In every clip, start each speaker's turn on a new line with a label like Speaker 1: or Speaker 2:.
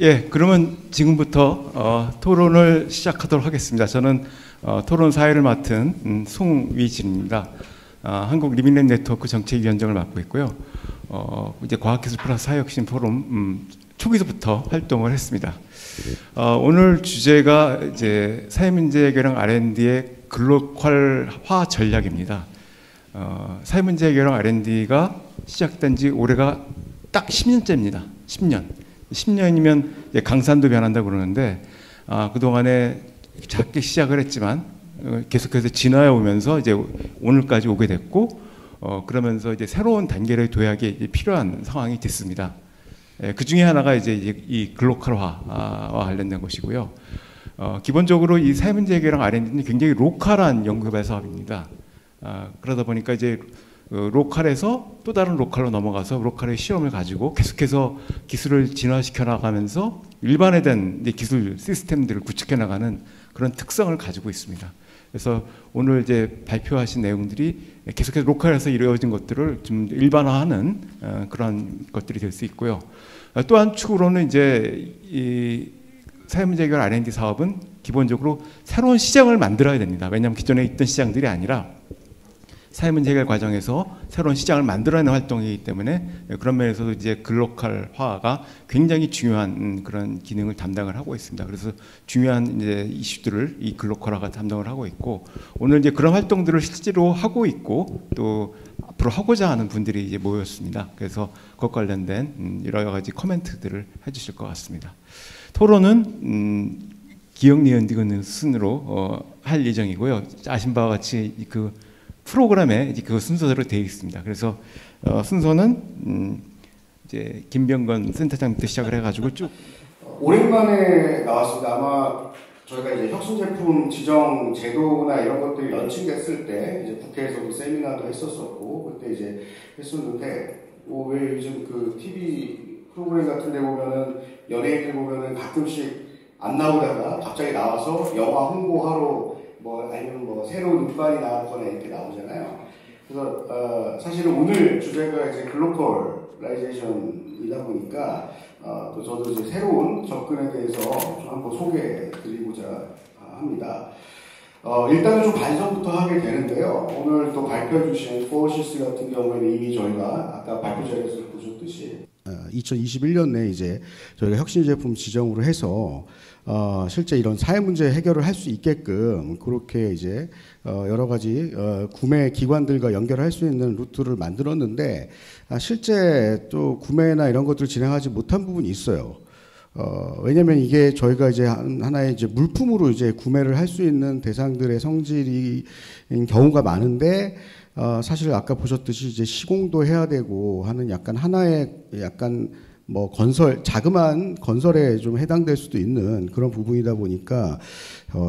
Speaker 1: 예, 그러면 지금부터 토론을 시작하도록 하겠습니다. 저는 토론 사회를 맡은 송위진입니다. 한국 리빙랩 네트워크 정책위원장을 맡고 있고요. 이제 과학기술 플러스 사회혁신 포럼 초기부터 활동을 했습니다. 오늘 주제가 이제 사회문제 해결형 R&D의 글로컬화 전략입니다. 사회문제 해결형 R&D가 시작된 지 올해가 딱 10년째입니다. 10년이면 강산도 변한다고 그러는데 그동안에 작게 시작을 했지만 계속해서 진화해 오면서 이제 오늘까지 오게 됐고 그러면서 이제 새로운 단계의 도약이 필요한 상황이 됐습니다. 그 중에 하나가 이제 이 글로컬화와 관련된 것이고요. 기본적으로 이 사회문제 해결형 R&D는 굉장히 로컬한 연구개발 사업입니다. 그러다 보니까 이제 로컬에서 또 다른 로컬로 넘어가서 로컬의 시험을 가지고 계속해서 기술을 진화시켜 나가면서 일반화된 기술 시스템들을 구축해 나가는 그런 특성을 가지고 있습니다. 그래서 오늘 이제 발표하신 내용들이 계속해서 로컬에서 이루어진 것들을 좀 일반화하는 그런 것들이 될 수 있고요. 또 한 축으로는 이제 이 사회문제 해결 R&D 사업은 기본적으로 새로운 시장을 만들어야 됩니다. 왜냐하면 기존에 있던 시장들이 아니라 사회문제 해결 과정에서 새로운 시장을 만들어내는 활동이기 때문에 그런 면에서도 이제 글로컬화가 굉장히 중요한 그런 기능을 담당을 하고 있습니다. 그래서 중요한 이제 이슈들을 이 글로컬화가 담당을 하고 있고 오늘 이제 그런 활동들을 실제로 하고 있고 또 앞으로 하고자 하는 분들이 이제 모였습니다. 그래서 그것 관련된 여러 가지 코멘트들을 해주실 것 같습니다. 토론은 기억니은디근 순으로 할 예정이고요. 아신 바와 같이 그 프로그램에 그 순서대로 되어 있습니다. 그래서 순서는 이제 김병건 센터장부터 시작을 해가지고 쭉
Speaker 2: 오랜만에 나왔습니다. 아마 저희가 이제 혁신 제품 지정 제도나 이런 것들이 런칭됐을 때 이제 국회에서도 세미나도 했었었고 그때 이제 했었는데 왜 요즘 그 TV 프로그램 같은데 보면은 연예인들 보면은 가끔씩 안 나오다가 갑자기 나와서 영화 홍보하러 아니면 새로운 음반이 나왔거나 이렇게 나오잖아요. 그래서 사실은 오늘 주제가 이제 글로컬라이제이션이다 보니까 또 저도 이제 새로운 접근에 대해서 좀 한번 소개해드리고자 합니다. 일단은 좀 반성부터 하게 되는데요. 오늘 또 발표해 주신 포어시스 같은 경우에는 이미 저희가 아까 발표 자리에서 보셨듯이
Speaker 3: 2021년에 이제 저희가 혁신 제품 지정으로 해서 실제 이런 사회 문제 해결을 할 수 있게끔 그렇게 이제 여러 가지 구매 기관들과 연결할 수 있는 루트를 만들었는데 실제 또 구매나 이런 것들을 진행하지 못한 부분이 있어요. 왜냐면 이게 저희가 이제 하나의 이제 물품으로 이제 구매를 할 수 있는 대상들의 성질인 경우가 많은데 사실 아까 보셨듯이 이제 시공도 해야 되고 하는 약간 하나의 약간 자그마한 건설에 좀 해당될 수도 있는 그런 부분이다 보니까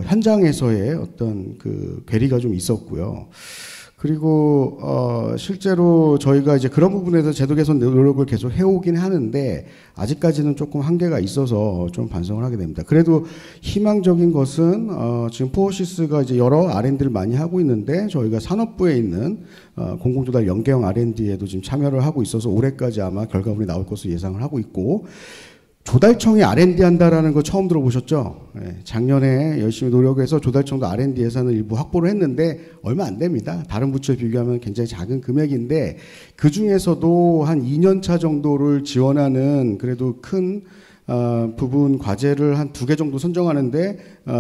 Speaker 3: 현장에서의 어떤 그 괴리가 좀 있었고요. 그리고 실제로 저희가 이제 그런 부분에서 제도 개선 노력을 계속 해오긴 하는데 아직까지는 조금 한계가 있어서 좀 반성을 하게 됩니다. 그래도 희망적인 것은 지금 포어시스가 이제 여러 R&D를 많이 하고 있는데 저희가 산업부에 있는 공공조달 연계형 R&D에도 지금 참여를 하고 있어서 올해까지 아마 결과물이 나올 것으로 예상을 하고 있고 조달청이 R&D 한다라는 거 처음 들어보셨죠? 작년에 열심히 노력해서 조달청도 R&D 예산을 일부 확보를 했는데 얼마 안 됩니다. 다른 부처에 비교하면 굉장히 작은 금액인데 그 중에서도 한 2년차 정도를 지원하는 그래도 큰 부분 과제를 한 2개 정도 선정하는데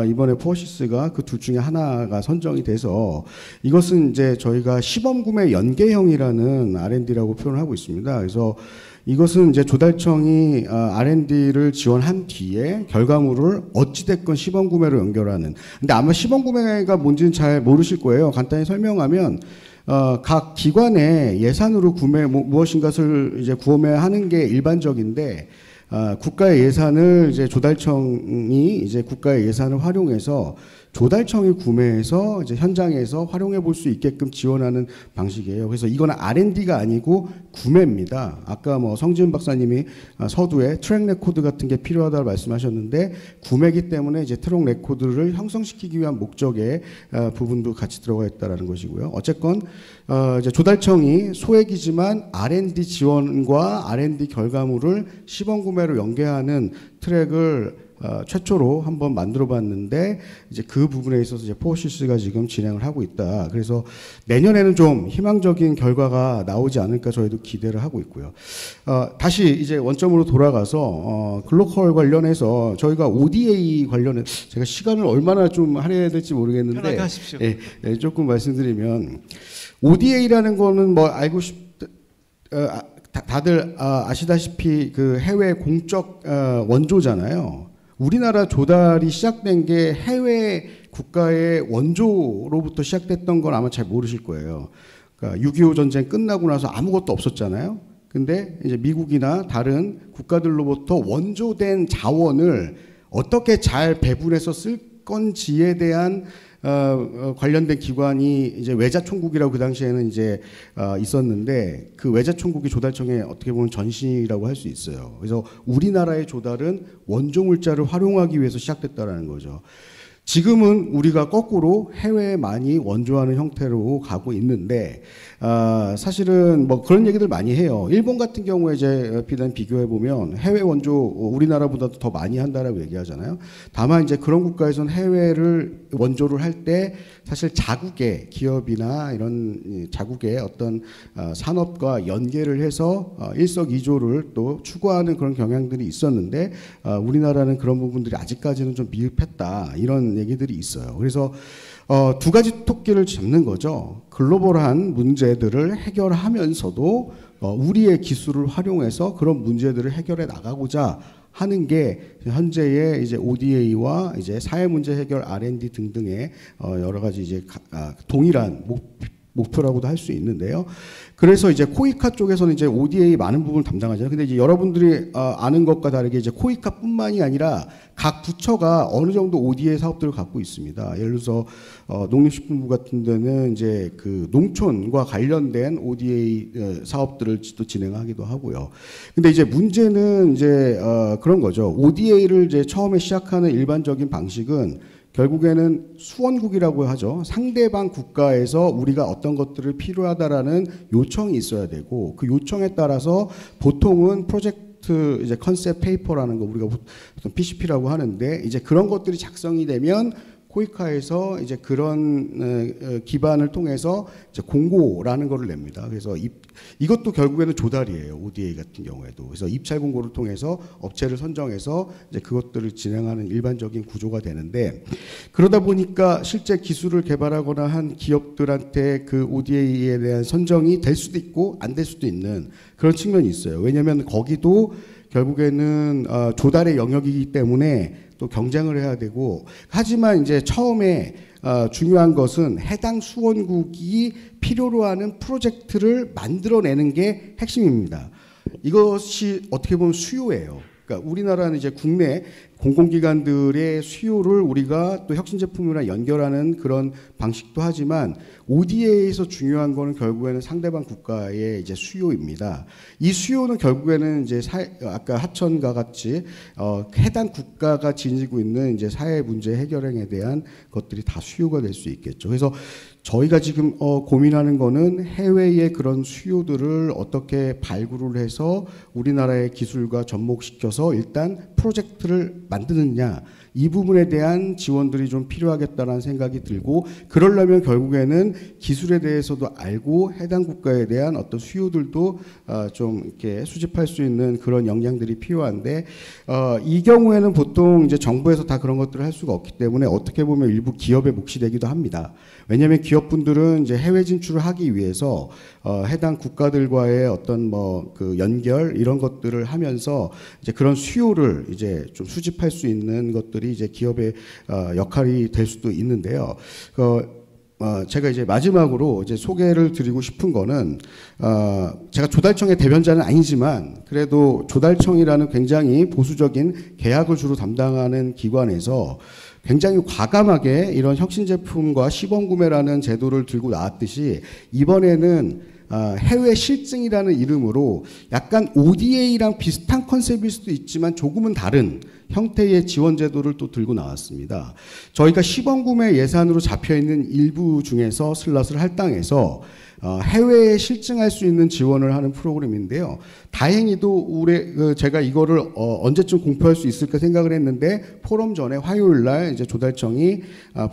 Speaker 3: 이번에 포어시스가 그 둘 중에 하나가 선정이 돼서 이것은 이제 저희가 시범구매 연계형이라는 R&D라고 표현을 하고 있습니다. 그래서 이것은 이제 조달청이 R&D를 지원한 뒤에 결과물을 어찌됐건 시범구매로 연결하는. 근데 아마 시범구매가 뭔지는 잘 모르실 거예요. 간단히 설명하면 각 기관의 예산으로 무엇인가를 이제 구매하는 게 일반적인데 국가의 예산을 이제 조달청이 이제 국가의 예산을 활용해서 조달청이 구매해서 이제 현장에서 활용해 볼 수 있게끔 지원하는 방식이에요. 그래서 이거는 R&D가 아니고 구매입니다. 아까 뭐 성지은 박사님이 서두에 트랙 레코드 같은 게 필요하다고 말씀하셨는데 구매기 때문에 이제 트랙 레코드를 형성시키기 위한 목적의 부분도 같이 들어가 있다라는 것이고요. 어쨌건 이제 조달청이 소액이지만 R&D 지원과 R&D 결과물을 시범 구매로 연계하는 트랙을 최초로 한번 만들어봤는데 이제 그 부분에 있어서 이제 포시스가 지금 진행을 하고 있다. 그래서 내년에는 좀 희망적인 결과가 나오지 않을까 저희도 기대를 하고 있고요. 다시 이제 원점으로 돌아가서 글로컬 관련해서 저희가 ODA 관련해 제가 시간을 얼마나 좀 할애해야 될지 모르겠는데
Speaker 1: 편하게 하십시오.
Speaker 3: 조금 말씀드리면 ODA라는 거는 뭐 알고 다들 아시다시피 그 해외 공적 원조잖아요. 우리나라 조달이 시작된 게 해외 국가의 원조로부터 시작됐던 건 아마 잘 모르실 거예요. 그러니까 6.25 전쟁 끝나고 나서 아무것도 없었잖아요. 근데 이제 미국이나 다른 국가들로부터 원조된 자원을 어떻게 잘 배분해서 쓸 건지에 대한 관련된 기관이 이제 외자총국이라고 그 당시에는 이제 있었는데 그 외자총국이 조달청의 어떻게 보면 전신이라고 할 수 있어요. 그래서 우리나라의 조달은 원조 물자를 활용하기 위해서 시작됐다라는 거죠. 지금은 우리가 거꾸로 해외에 많이 원조하는 형태로 가고 있는데 사실은 뭐 그런 얘기들 많이 해요. 일본 같은 경우에 이제 비교해 보면 해외 원조 우리나라보다도 더 많이 한다라고 얘기하잖아요. 다만 이제 그런 국가에서는 해외를 원조를 할 때 사실 자국의 기업이나 이런 자국의 어떤 산업과 연계를 해서 일석이조를 또 추구하는 그런 경향들이 있었는데 우리나라는 그런 부분들이 아직까지는 좀 미흡했다 이런 얘기들이 있어요. 그래서 두 가지 토끼를 잡는 거죠. 글로벌한 문제들을 해결하면서도 우리의 기술을 활용해서 그런 문제들을 해결해 나가고자 하는 게 현재의 이제 ODA와 이제 사회 문제 해결 R&D 등등의 여러 가지 이제 동일한 목표라고도 할 수 있는데요. 그래서 이제 코이카 쪽에서는 이제 ODA 많은 부분을 담당하잖아요. 근데 이제 여러분들이 아는 것과 다르게 이제 코이카뿐만이 아니라 각 부처가 어느 정도 ODA 사업들을 갖고 있습니다. 예를 들어서 농림식품부 같은 데는 이제 그 농촌과 관련된 ODA 사업들을 또 진행하기도 하고요. 근데 이제 문제는 이제 그런 거죠. ODA를 이제 처음에 시작하는 일반적인 방식은 결국에는 수원국이라고 하죠. 상대방 국가에서 우리가 어떤 것들을 필요하다라는 요청이 있어야 되고 그 요청에 따라서 보통은 프로젝트 이제 컨셉 페이퍼라는 거 우리가 보통 PCP라고 하는데 이제 그런 것들이 작성이 되면 코이카에서 이제 그런 기반을 통해서 이제 공고라는 거를 냅니다. 그래서 이것도 결국에는 조달이에요. ODA 같은 경우에도. 그래서 입찰 공고를 통해서 업체를 선정해서 이제 그것들을 진행하는 일반적인 구조가 되는데 그러다 보니까 실제 기술을 개발하거나 한 기업들한테 그 ODA에 대한 선정이 될 수도 있고 안 될 수도 있는 그런 측면이 있어요. 왜냐하면 거기도 결국에는 조달의 영역이기 때문에 또 경쟁을 해야 되고 하지만 이제 처음에 중요한 것은 해당 수원국이 필요로 하는 프로젝트를 만들어내는 게 핵심입니다. 이것이 어떻게 보면 수요예요. 그러니까 우리나라는 이제 국내 공공기관들의 수요를 우리가 또 혁신 제품이랑 연결하는 그런 방식도 하지만 ODA에서 중요한 거는 결국에는 상대방 국가의 이제 수요입니다. 이 수요는 결국에는 이제 아까 하천과 같이 해당 국가가 지니고 있는 이제 사회 문제 해결에 대한 것들이 다 수요가 될 수 있겠죠. 그래서 저희가 지금 고민하는 거는 해외의 그런 수요들을 어떻게 발굴을 해서 우리나라의 기술과 접목시켜서 일단 프로젝트를 만드느냐 이 부분에 대한 지원들이 좀 필요하겠다는 생각이 들고 그러려면 결국에는 기술에 대해서도 알고 해당 국가에 대한 어떤 수요들도 좀 이렇게 수집할 수 있는 그런 역량들이 필요한데 이 경우에는 보통 이제 정부에서 다 그런 것들을 할 수가 없기 때문에 어떻게 보면 일부 기업에 몫이 되기도 합니다. 왜냐하면 기업분들은 이제 해외 진출을 하기 위해서 해당 국가들과의 어떤 뭐 그 연결 이런 것들을 하면서 이제 그런 수요를 이제 좀 수집할 수 있는 것들이 이제 기업의 역할이 될 수도 있는데요. 제가 이제 마지막으로 이제 소개를 드리고 싶은 거는 제가 조달청의 대변자는 아니지만 그래도 조달청이라는 굉장히 보수적인 계약을 주로 담당하는 기관에서 굉장히 과감하게 이런 혁신 제품과 시범 구매라는 제도를 들고 나왔듯이 이번에는 해외 실증이라는 이름으로 약간 ODA랑 비슷한 컨셉일 수도 있지만 조금은 다른 형태의 지원 제도를 또 들고 나왔습니다. 저희가 시범 구매 예산으로 잡혀있는 일부 중에서 슬롯을 할당해서 해외에 실증할 수 있는 지원을 하는 프로그램인데요. 다행히도 제가 이거를 언제쯤 공표할 수 있을까 생각을 했는데 포럼 전에 화요일 날 이제 조달청이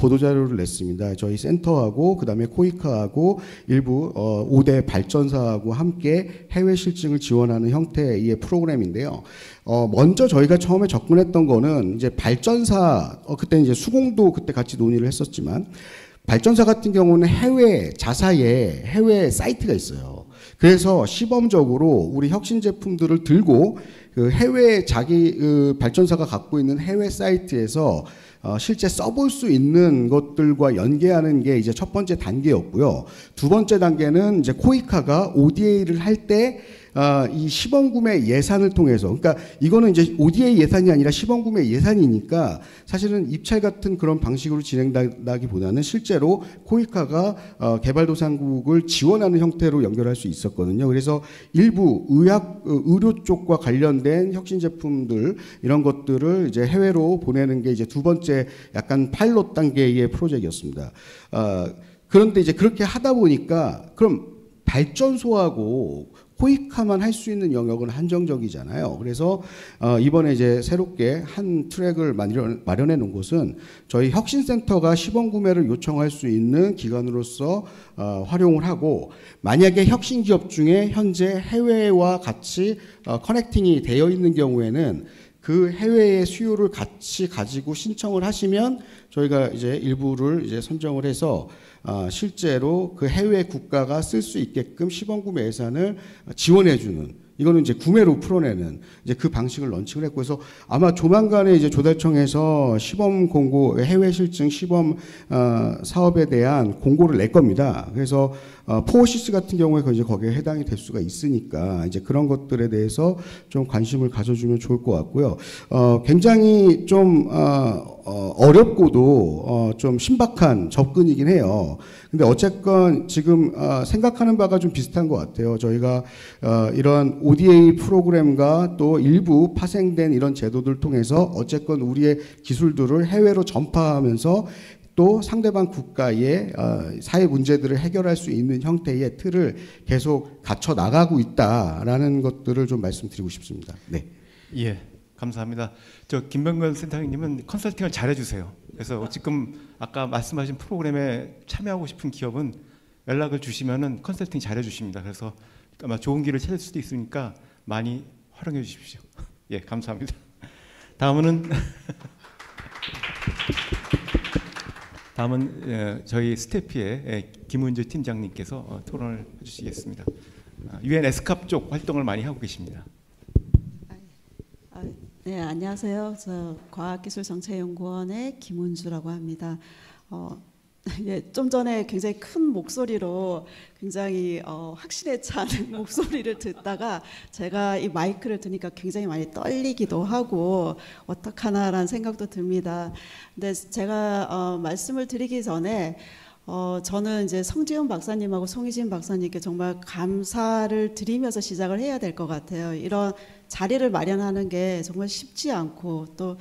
Speaker 3: 보도자료를 냈습니다. 저희 센터하고 그다음에 코이카하고 일부 5대 발전사하고 함께 해외 실증을 지원하는 형태의 프로그램인데요. 먼저 저희가 처음에 접근했던 거는 이제 발전사 그때 이제 수공도 그때 같이 논의를 했었지만 발전사 같은 경우는 해외 자사의 해외 사이트가 있어요. 그래서 시범적으로 우리 혁신 제품들을 들고 그 해외 자기 발전사가 갖고 있는 해외 사이트에서 실제 써볼 수 있는 것들과 연계하는 게 이제 첫 번째 단계였고요. 두 번째 단계는 이제 코이카가 ODA를 할 때 이 시범 구매 예산을 통해서, 그러니까 이거는 이제 ODA 예산이 아니라 시범 구매 예산이니까 사실은 입찰 같은 그런 방식으로 진행되기보다는 실제로 코이카가 개발도상국을 지원하는 형태로 연결할 수 있었거든요. 그래서 일부 의료 쪽과 관련된 혁신 제품들 이런 것들을 이제 해외로 보내는 게 이제 두 번째 약간 파일럿 단계의 프로젝트였습니다. 그런데 이제 그렇게 하다 보니까 그럼 발전소하고 코이카만 할 수 있는 영역은 한정적이잖아요. 그래서 이번에 이제 새롭게 한 트랙을 마련해 놓은 곳은 저희 혁신센터가 시범 구매를 요청할 수 있는 기관으로서 활용을 하고, 만약에 혁신 기업 중에 현재 해외와 같이 커넥팅이 되어 있는 경우에는 그 해외의 수요를 같이 가지고 신청을 하시면 저희가 이제 일부를 이제 선정을 해서 실제로 그 해외 국가가 쓸 수 있게끔 시범 구매 예산을 지원해주는, 이거는 이제 구매로 풀어내는 이제 그 방식을 런칭을 했고, 그래서 아마 조만간에 이제 조달청에서 시범 공고, 해외 실증 시범 사업에 대한 공고를 낼 겁니다. 그래서 포어시스 같은 경우에 이제 거기에 해당이 될 수가 있으니까 이제 그런 것들에 대해서 좀 관심을 가져주면 좋을 것 같고요. 굉장히 좀 어렵고도 좀 신박한 접근이긴 해요. 근데 어쨌건 지금 생각하는 바가 좀 비슷한 것 같아요. 저희가 이런 ODA 프로그램과 또 일부 파생된 이런 제도들 통해서 어쨌건 우리의 기술들을 해외로 전파하면서 또 상대방 국가의 사회 문제들을 해결할 수 있는 형태의 틀을 계속 갖춰 나가고 있다라는 것들을 좀 말씀드리고 싶습니다. 네.
Speaker 1: 예, 감사합니다. 저 김병건 센터장님은 컨설팅을 잘해주세요. 그래서 지금 아까 말씀하신 프로그램에 참여하고 싶은 기업은 연락을 주시면은 컨설팅 잘해주십니다. 그래서 아마 좋은 길을 찾을 수도 있으니까 많이 활용해 주십시오. 예, 감사합니다. 다음은 저희 스태피의 김은주 팀장님께서 토론을 해주시겠습니다. UN 에스캅 쪽 활동을 많이 하고 계십니다.
Speaker 4: 네, 안녕하세요. 저 과학기술정책연구원의 김은주라고 합니다. 예, 좀 전에 굉장히 큰 목소리로 굉장히 확신에 찬 목소리를 듣다가 제가 이 마이크를 드니까 굉장히 많이 떨리기도 하고 어떡하나라는 생각도 듭니다. 근데 제가 말씀을 드리기 전에 저는 이제 성지훈 박사님하고 송희진 박사님께 정말 감사를 드리면서 시작을 해야 될 것 같아요. 이런 자리를 마련하는 게 정말 쉽지 않고, 또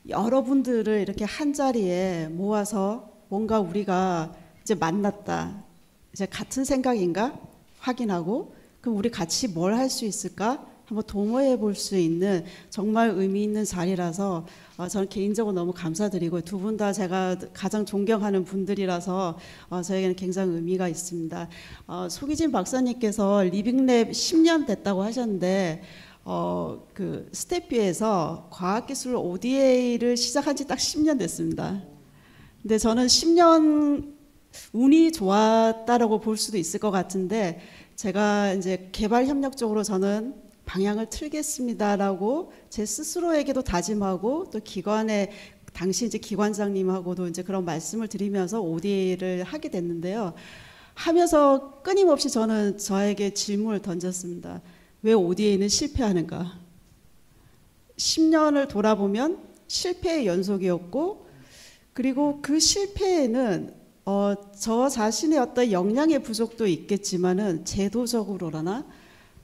Speaker 4: 여러분들을 이렇게 한 자리에 모아서 뭔가 우리가 이제 만났다, 이제 같은 생각인가 확인하고, 그럼 우리 같이 뭘 할 수 있을까 한번 도모해 볼 수 있는 정말 의미 있는 자리라서 저는 개인적으로 너무 감사드리고, 두 분 다 제가 가장 존경하는 분들이라서 저에게는 굉장히 의미가 있습니다. 소기진 박사님께서 리빙랩 10년 됐다고 하셨는데 그 스태피에서 과학기술 ODA를 시작한 지 딱 10년 됐습니다. 근데 저는 10년 운이 좋았다라고 볼 수도 있을 것 같은데, 제가 이제 개발 협력 쪽으로 저는 방향을 틀겠습니다라고 제 스스로에게도 다짐하고 또 기관에 당시 이제 기관장님하고도 이제 그런 말씀을 드리면서 ODA를 하게 됐는데요. 하면서 끊임없이 저는 저에게 질문을 던졌습니다. 왜 ODA는 실패하는가? 10년을 돌아보면 실패의 연속이었고, 그리고 그 실패에는 저 자신의 어떤 역량의 부족도 있겠지만은 제도적으로나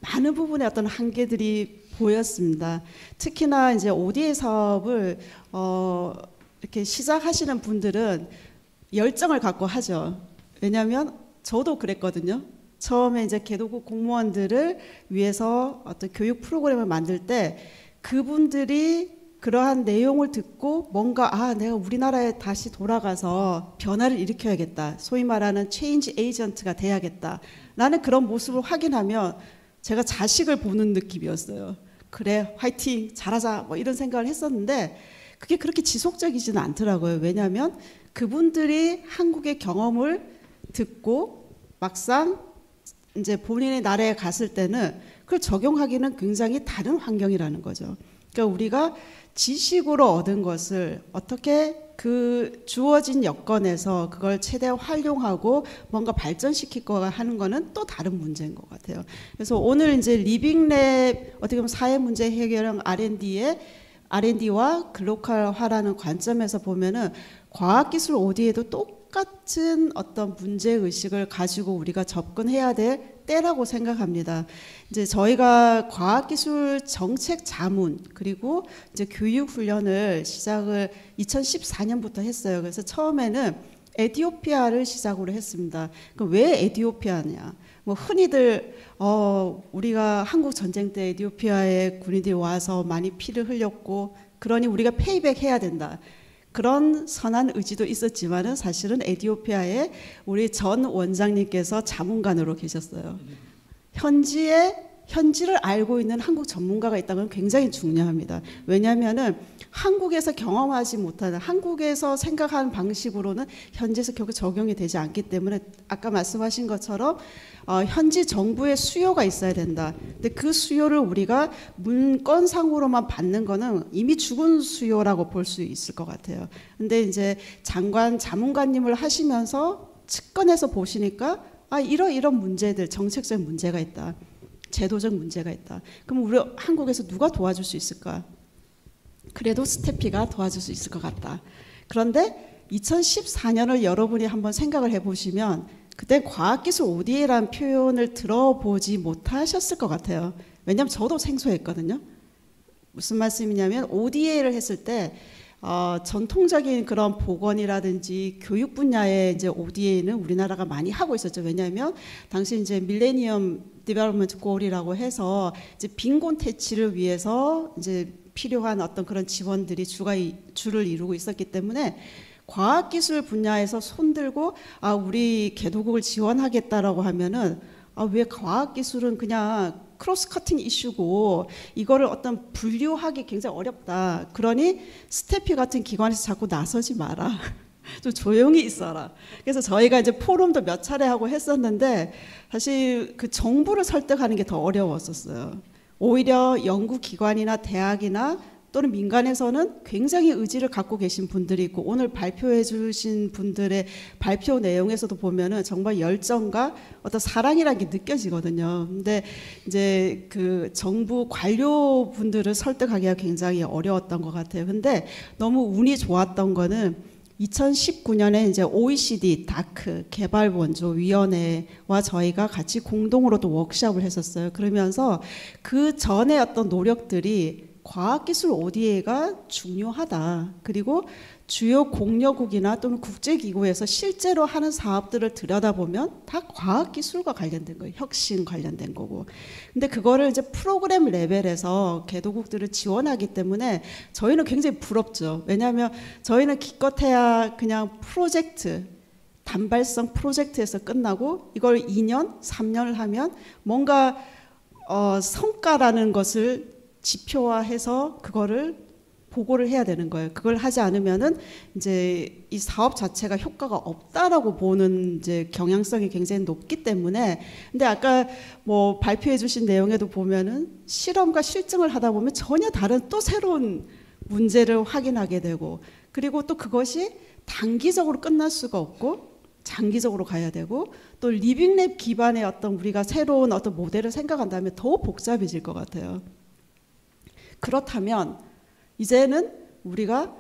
Speaker 4: 많은 부분의 어떤 한계들이 보였습니다. 특히나 이제 ODA 사업을 이렇게 시작하시는 분들은 열정을 갖고 하죠. 왜냐하면 저도 그랬거든요. 처음에 이제 개도국 공무원들을 위해서 어떤 교육 프로그램을 만들 때 그분들이 그러한 내용을 듣고 뭔가 내가 우리나라에 다시 돌아가서 변화를 일으켜야겠다. 소위 말하는 체인지 에이전트가 돼야겠다. 라는 그런 모습을 확인하면 제가 자식을 보는 느낌이었어요. 그래, 화이팅, 잘하자, 뭐 이런 생각을 했었는데 그게 그렇게 지속적이지는 않더라고요. 왜냐하면 그분들이 한국의 경험을 듣고 막상 이제 본인의 나라에 갔을 때는 그걸 적용하기는 굉장히 다른 환경이라는 거죠. 그러니까 우리가 지식으로 얻은 것을 어떻게 그 주어진 여건에서 그걸 최대한 활용하고 뭔가 발전시킬 거가 하는 거는 또 다른 문제인 것 같아요. 그래서 오늘 이제 리빙랩 어떻게 보면 사회 문제 해결형 R&D와 글로컬화라는 관점에서 보면은 과학기술 ODA도 똑같은 어떤 문제의식을 가지고 우리가 접근해야 될 때라고 생각합니다. 이제 저희가 과학기술 정책 자문 그리고 이제 교육 훈련을 시작을 2014년부터 했어요. 그래서 처음에는 에티오피아를 시작으로 했습니다. 그럼 왜 에티오피아냐? 뭐 흔히들 우리가 한국 전쟁 때 에티오피아에 군인들이 와서 많이 피를 흘렸고 그러니 우리가 페이백 해야 된다. 그런 선한 의지도 있었지만은 사실은 에티오피아에 우리 전 원장님께서 자문관으로 계셨어요. 현지를 알고 있는 한국 전문가가 있다는 건 굉장히 중요합니다. 왜냐하면은 한국에서 경험하지 못하는 한국에서 생각하는 방식으로는 현지에서 결국 적용이 되지 않기 때문에 아까 말씀하신 것처럼 현지 정부의 수요가 있어야 된다. 근데 그 수요를 우리가 문건상으로만 받는 거는 이미 죽은 수요라고 볼 수 있을 것 같아요. 근데 이제 자문관님을 하시면서 측근에서 보시니까 이런 문제들, 정책적 문제가 있다. 제도적 문제가 있다. 그럼 우리 한국에서 누가 도와줄 수 있을까? 그래도 스태피가 도와줄 수 있을 것 같다. 그런데 2014년을 여러분이 한번 생각을 해보시면 그때 과학기술 ODA라는 표현을 들어보지 못하셨을 것 같아요. 왜냐하면 저도 생소했거든요. 무슨 말씀이냐면 ODA를 했을 때 전통적인 그런 보건이라든지 교육 분야의 이제 ODA는 우리나라가 많이 하고 있었죠. 왜냐하면 당시 이제 밀레니엄 디벨롭먼트 골이라고 해서 이제 빈곤 퇴치를 위해서 이제 필요한 어떤 그런 지원들이 주를 이루고 있었기 때문에 과학기술 분야에서 손들고 우리 개도국을 지원하겠다라고 하면은 왜 과학기술은 그냥 크로스 커팅 이슈고 이거를 어떤 분류하기 굉장히 어렵다. 그러니 스태피 같은 기관에서 자꾸 나서지 마라. 좀 조용히 있어라. 그래서 저희가 이제 포럼도 몇 차례 하고 했었는데 사실 그 정부를 설득하는 게 더 어려웠었어요. 오히려 연구기관이나 대학이나 또는 민간에서는 굉장히 의지를 갖고 계신 분들이 있고 오늘 발표해 주신 분들의 발표 내용에서도 보면은 정말 열정과 어떤 사랑이라는 게 느껴지거든요. 근데 이제 그 정부 관료분들을 설득하기가 굉장히 어려웠던 것 같아요. 근데 너무 운이 좋았던 거는 2019년에 이제 OECD 다크 개발원조위원회와 저희가 같이 공동으로 또 워크숍을 했었어요. 그러면서 그 전에 어떤 노력들이 과학기술 ODA가 중요하다. 그리고 주요 공여국이나 또는 국제기구에서 실제로 하는 사업들을 들여다보면 다 과학기술과 관련된 거예요. 혁신 관련된 거고. 근데 그거를 이제 프로그램 레벨에서 개도국들을 지원하기 때문에 저희는 굉장히 부럽죠. 왜냐하면 저희는 기껏해야 그냥 프로젝트, 단발성 프로젝트에서 끝나고 이걸 2년, 3년을 하면 뭔가 성과라는 것을 지표화해서 그거를 보고를 해야 되는 거예요. 그걸 하지 않으면은 이제 이 사업 자체가 효과가 없다라고 보는 이제 경향성이 굉장히 높기 때문에 근데 아까 뭐 발표해 주신 내용에도 보면은 실험과 실증을 하다 보면 전혀 다른 또 새로운 문제를 확인하게 되고 그리고 또 그것이 단기적으로 끝날 수가 없고 장기적으로 가야 되고 또 리빙랩 기반의 어떤 우리가 새로운 어떤 모델을 생각한다면 더 복잡해질 것 같아요. 그렇다면 이제는 우리가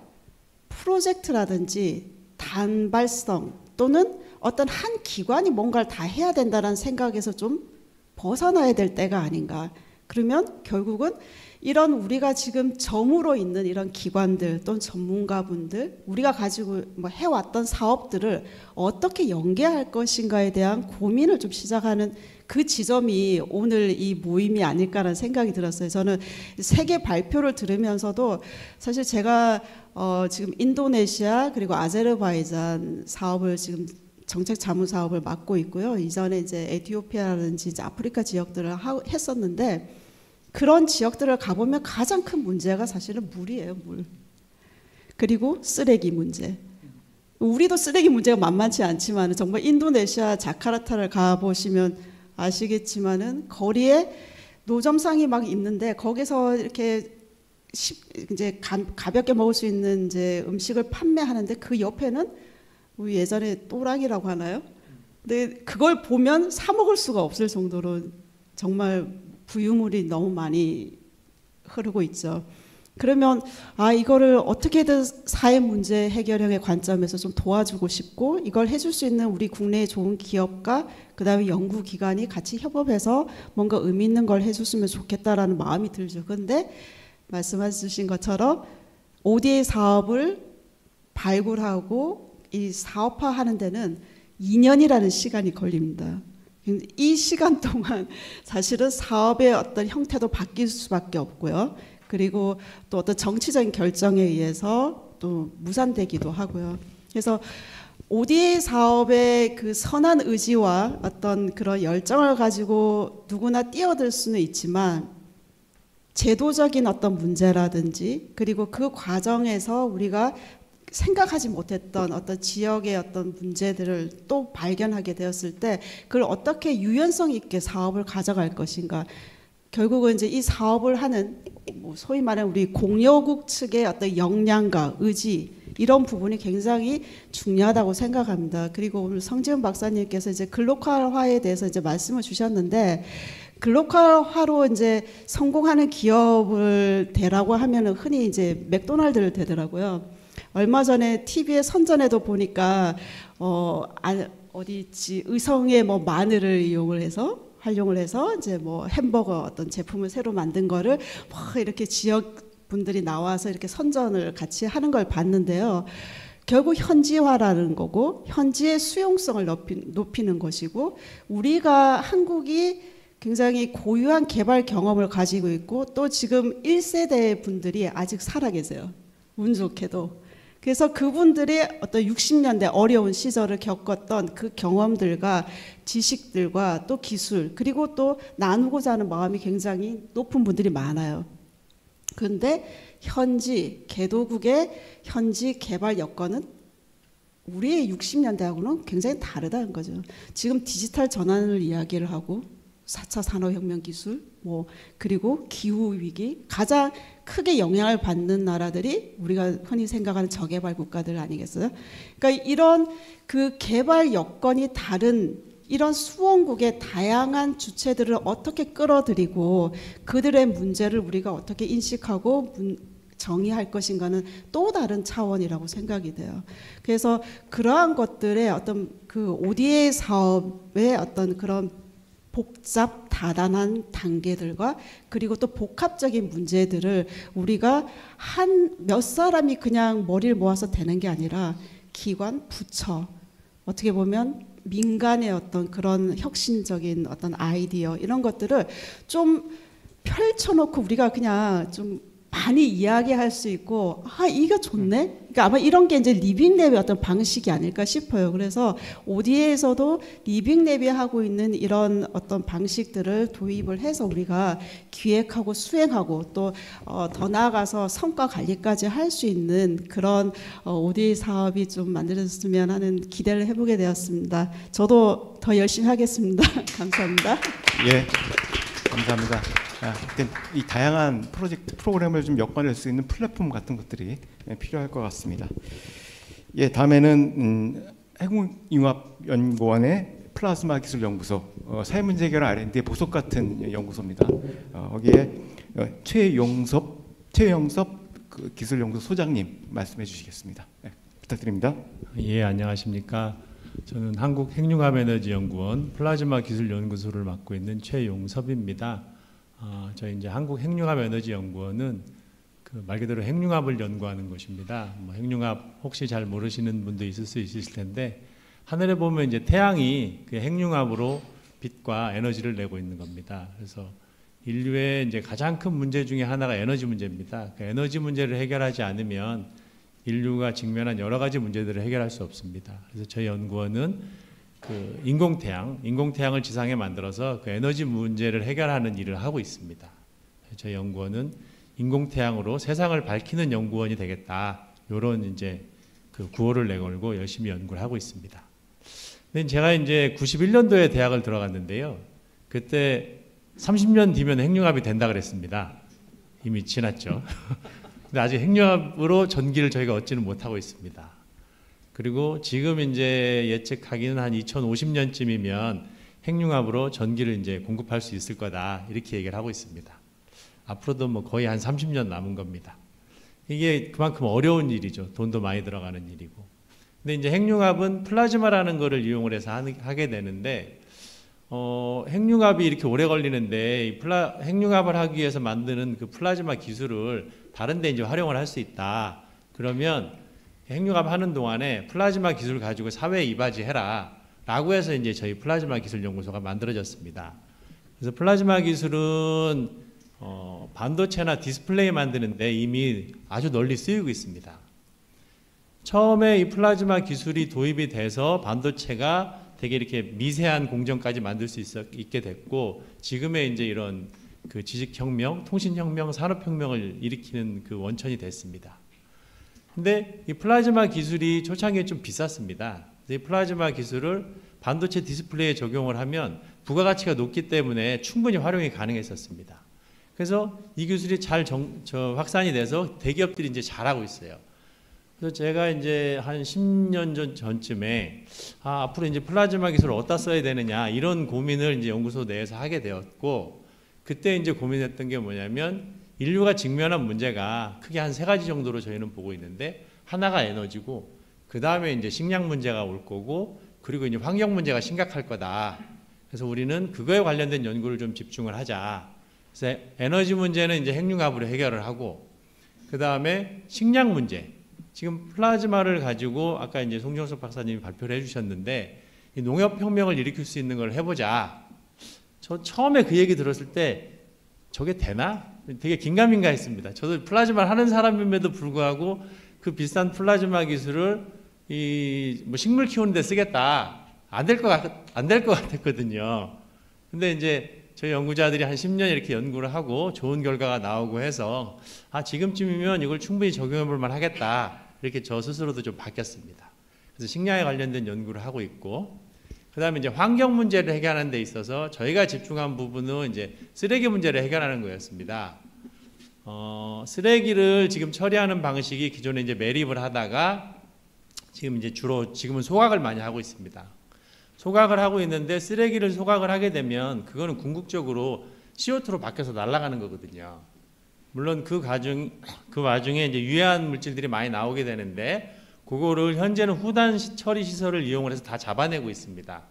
Speaker 4: 프로젝트라든지 단발성 또는 어떤 한 기관이 뭔가를 다 해야 된다는 생각에서 좀 벗어나야 될 때가 아닌가. 그러면 결국은 이런 우리가 지금 정으로 있는 이런 기관들 또는 전문가분들 우리가 가지고 뭐 해왔던 사업들을 어떻게 연계할 것인가에 대한 고민을 좀 시작하는 그 지점이 오늘 이 모임이 아닐까라는 생각이 들었어요. 저는 세계 발표를 들으면서도 사실 제가 지금 인도네시아 그리고 아제르바이잔 사업을 지금 정책 자문 사업을 맡고 있고요. 이전에 이제 에티오피아라든지 이제 아프리카 지역들을 했었는데 그런 지역들을 가보면 가장 큰 문제가 사실은 물이에요, 물. 그리고 쓰레기 문제. 우리도 쓰레기 문제가 만만치 않지만 정말 인도네시아 자카르타를 가보시면 아시겠지만은 거리에 노점상이 막 있는데 거기서 이렇게 이제 가볍게 먹을 수 있는 이제 음식을 판매하는데 그 옆에는 우리 예전에 또랑이라고 하나요? 근데 그걸 보면 사 먹을 수가 없을 정도로 정말 부유물이 너무 많이 흐르고 있죠. 그러면 이거를 어떻게든 사회 문제 해결형의 관점에서 좀 도와주고 싶고 이걸 해줄 수 있는 우리 국내의 좋은 기업과 그다음에 연구기관이 같이 협업해서 뭔가 의미 있는 걸 해줬으면 좋겠다라는 마음이 들죠. 그런데 말씀해 주신 것처럼 ODA 사업을 발굴하고 이 사업화하는 데는 2년이라는 시간이 걸립니다. 이 시간 동안 사실은 사업의 어떤 형태도 바뀔 수밖에 없고요. 그리고 또 어떤 정치적인 결정에 의해서 또 무산되기도 하고요. 그래서 ODA 사업의 그 선한 의지와 어떤 그런 열정을 가지고 누구나 뛰어들 수는 있지만 제도적인 어떤 문제라든지 그리고 그 과정에서 우리가 생각하지 못했던 어떤 지역의 어떤 문제들을 또 발견하게 되었을 때 그걸 어떻게 유연성 있게 사업을 가져갈 것인가. 결국은 이제 이 사업을 하는 소위 말하는 우리 공여국 측의 어떤 역량과 의지 이런 부분이 굉장히 중요하다고 생각합니다. 그리고 오늘 성지은 박사님께서 이제 글로컬화에 대해서 이제 말씀을 주셨는데 글로컬화로 이제 성공하는 기업을 대라고 하면은 흔히 이제 맥도날드를 대더라고요. 얼마 전에 TV에 선전에도 보니까 어디 있지 의성의 뭐 마늘을 활용을 해서 이제 뭐 햄버거 어떤 제품을 새로 만든 거를 뭐 이렇게 지역 분들이 나와서 이렇게 선전을 같이 하는 걸 봤는데요. 결국 현지화라는 거고 현지의 수용성을 높이는 것이고 우리가 한국이 굉장히 고유한 개발 경험을 가지고 있고 또 지금 1세대 분들이 아직 살아계세요. 운 좋게도. 그래서 그분들이 어떤 60년대 어려운 시절을 겪었던 그 경험들과 지식들과 또 기술 그리고 또 나누고자 하는 마음이 굉장히 높은 분들이 많아요. 그런데 현지 개도국의 현지 개발 여건은 우리의 60년대하고는 굉장히 다르다는 거죠. 지금 디지털 전환을 이야기를 하고 4차 산업혁명 기술 그리고 기후위기 가장 크게 영향을 받는 나라들이 우리가 흔히 생각하는 저개발 국가들 아니겠어요? 그러니까 이런 그 개발 여건이 다른 이런 수원국의 다양한 주체들을 어떻게 끌어들이고 그들의 문제를 우리가 어떻게 인식하고 정의할 것인가는 또 다른 차원이라고 생각이 돼요. 그래서 그러한 것들의 어떤 그 ODA 사업의 어떤 그런 복잡 다단한 단계들과 그리고 또 복합적인 문제들을 우리가 몇 사람이 그냥 머리를 모아서 되는 게 아니라 기관, 부처 어떻게 보면 민간의 어떤 그런 혁신적인 어떤 아이디어 이런 것들을 좀 펼쳐놓고 우리가 그냥 좀 많이 이야기할 수 있고 이거 좋네. 그러니까 아마 이런 게 이제 리빙랩의 어떤 방식이 아닐까 싶어요. 그래서 ODA에서도 리빙랩이 하고 있는 이런 어떤 방식들을 도입을 해서 우리가 기획하고 수행하고 또 더 나아가서 성과 관리까지 할 수 있는 그런 ODA 사업이 좀 만들어졌으면 하는 기대를 해보게 되었습니다. 저도 더 열심히 하겠습니다. 감사합니다.
Speaker 1: 예, 감사합니다. 이 다양한 프로젝트 프로그램을 좀 엮어낼 수 있는 플랫폼 같은 것들이 필요할 것 같습니다. 예, 다음에는 핵융합연구원의 플라즈마 기술 연구소 사회 문제 해결 R&D 보석 같은 연구소입니다. 거기에 최영섭 그 기술연구소 소장님 말씀해 주시겠습니다. 네, 부탁드립니다.
Speaker 5: 예, 안녕하십니까. 저는 한국핵융합에너지연구원 플라즈마 기술연구소를 맡고 있는 최용섭입니다. 저희 이제 한국핵융합에너지연구원은 그 말 그대로 핵융합을 연구하는 곳입니다. 뭐 핵융합 혹시 잘 모르시는 분도 있을 수 있을 텐데, 하늘에 보면 이제 태양이 그 핵융합으로 빛과 에너지를 내고 있는 겁니다. 그래서 인류의 이제 가장 큰 문제 중에 하나가 에너지 문제입니다. 그 에너지 문제를 해결하지 않으면 인류가 직면한 여러 가지 문제들을 해결할 수 없습니다. 그래서 저희 연구원은 그 인공태양을 지상에 만들어서 그 에너지 문제를 해결하는 일을 하고 있습니다. 저희 연구원은 인공태양으로 세상을 밝히는 연구원이 되겠다, 이런 이제 그 구호를 내걸고 열심히 연구를 하고 있습니다. 근데 제가 이제 91년도에 대학을 들어갔는데요. 그때 30년 뒤면 핵융합이 된다 그랬습니다. 이미 지났죠. 근데 아직 핵융합으로 전기를 저희가 얻지는 못하고 있습니다. 그리고 지금 이제 예측하기는 한 2050년쯤이면 핵융합으로 전기를 이제 공급할 수 있을 거다, 이렇게 얘기를 하고 있습니다. 앞으로도 뭐 거의 한 30년 남은 겁니다. 이게 그만큼 어려운 일이죠. 돈도 많이 들어가는 일이고. 근데 이제 핵융합은 플라즈마라는 거를 이용을 해서 하게 되는데, 핵융합이 이렇게 오래 걸리는데 핵융합을 하기 위해서 만드는 그 플라즈마 기술을 다른 데 이제 활용을 할 수 있다. 그러면 핵융합 하는 동안에 플라즈마 기술 가지고 사회에 이바지해라 라고 해서 이제 저희 플라즈마 기술 연구소가 만들어졌습니다. 그래서 플라즈마 기술은 반도체나 디스플레이 만드는데 이미 아주 널리 쓰이고 있습니다. 처음에 이 플라즈마 기술이 도입이 돼서 반도체가 되게 이렇게 미세한 공정까지 만들 수 있게 됐고, 지금의 이제 이런 그 지식혁명, 통신혁명, 산업혁명을 일으키는 그 원천이 됐습니다. 근데 이 플라즈마 기술이 초창기에 좀 비쌌습니다. 이 플라즈마 기술을 반도체 디스플레이에 적용을 하면 부가가치가 높기 때문에 충분히 활용이 가능했었습니다. 그래서 이 기술이 잘 확산이 돼서 대기업들이 이제 잘하고 있어요. 그래서 제가 이제 한 10년 전쯤에 앞으로 이제 플라즈마 기술을 어디다 써야 되느냐, 이런 고민을 이제 연구소 내에서 하게 되었고, 그때 이제 고민했던 게 뭐냐면, 인류가 직면한 문제가 크게 한 3가지 정도로 저희는 보고 있는데, 하나가 에너지고, 그 다음에 이제 식량 문제가 올 거고, 그리고 이제 환경 문제가 심각할 거다. 그래서 우리는 그거에 관련된 연구를 좀 집중을 하자. 그래서 에너지 문제는 이제 핵융합으로 해결을 하고, 그 다음에 식량 문제. 지금 플라즈마를 가지고 아까 이제 송정석 박사님이 발표를 해주셨는데, 이 농업혁명을 일으킬 수 있는 걸 해보자. 저 처음에 그 얘기 들었을 때 저게 되나? 되게 긴가민가했습니다. 저도 플라즈마를 하는 사람임에도 불구하고 그 비싼 플라즈마 기술을 뭐 식물 키우는 데 쓰겠다. 안 될 것 같았거든요. 근데 이제 저희 연구자들이 한 10년 이렇게 연구를 하고 좋은 결과가 나오고 해서 지금쯤이면 이걸 충분히 적용해 볼 만하겠다. 이렇게 저 스스로도 좀 바뀌었습니다. 그래서 식량에 관련된 연구를 하고 있고, 그 다음에 이제 환경 문제를 해결하는 데 있어서 저희가 집중한 부분은 이제 쓰레기 문제를 해결하는 거였습니다. 쓰레기를 지금 처리하는 방식이 기존에 이제 매립을 하다가 지금은 소각을 많이 하고 있습니다. 소각을 하고 있는데, 쓰레기를 소각을 하게 되면 그거는 궁극적으로 CO2로 바뀌어서 날아가는 거거든요. 물론 그 와중에 이제 유해한 물질들이 많이 나오게 되는데, 그거를 현재는 후단 처리 시설을 이용을 해서 다 잡아내고 있습니다.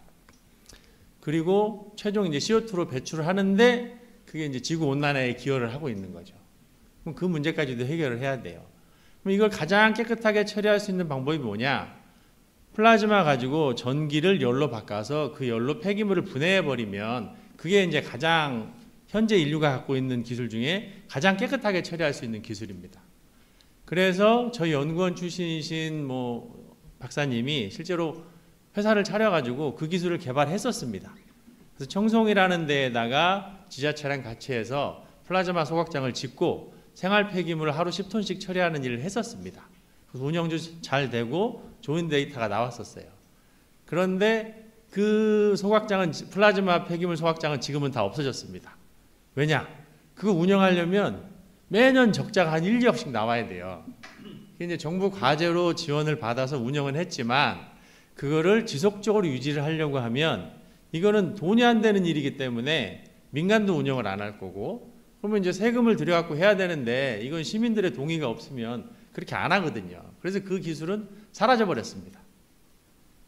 Speaker 5: 그리고 최종 이제 CO2로 배출을 하는데, 그게 이제 지구 온난화에 기여를 하고 있는 거죠. 그럼 그 문제까지도 해결을 해야 돼요. 그럼 이걸 가장 깨끗하게 처리할 수 있는 방법이 뭐냐? 플라즈마 가지고 전기를 열로 바꿔서 그 열로 폐기물을 분해해 버리면 그게 이제 가장 현재 인류가 갖고 있는 기술 중에 가장 깨끗하게 처리할 수 있는 기술입니다. 그래서 저희 연구원 출신이신 박사님이 실제로 회사를 차려가지고 그 기술을 개발했었습니다. 그래서 청송이라는 데에다가 지자체랑 같이 해서 플라즈마 소각장을 짓고 생활 폐기물을 하루 10톤씩 처리하는 일을 했었습니다. 그래서 운영도 잘 되고 좋은 데이터가 나왔었어요. 그런데 그 소각장은, 플라즈마 폐기물 소각장은 지금은 다 없어졌습니다. 왜냐? 그거 운영하려면 매년 적자가 한 1억씩 나와야 돼요. 이제 정부 과제로 지원을 받아서 운영은 했지만 그거를 지속적으로 유지를 하려고 하면 이거는 돈이 안 되는 일이기 때문에 민간도 운영을 안 할 거고, 그러면 이제 세금을 들여갖고 해야 되는데 이건 시민들의 동의가 없으면 그렇게 안 하거든요. 그래서 그 기술은 사라져 버렸습니다.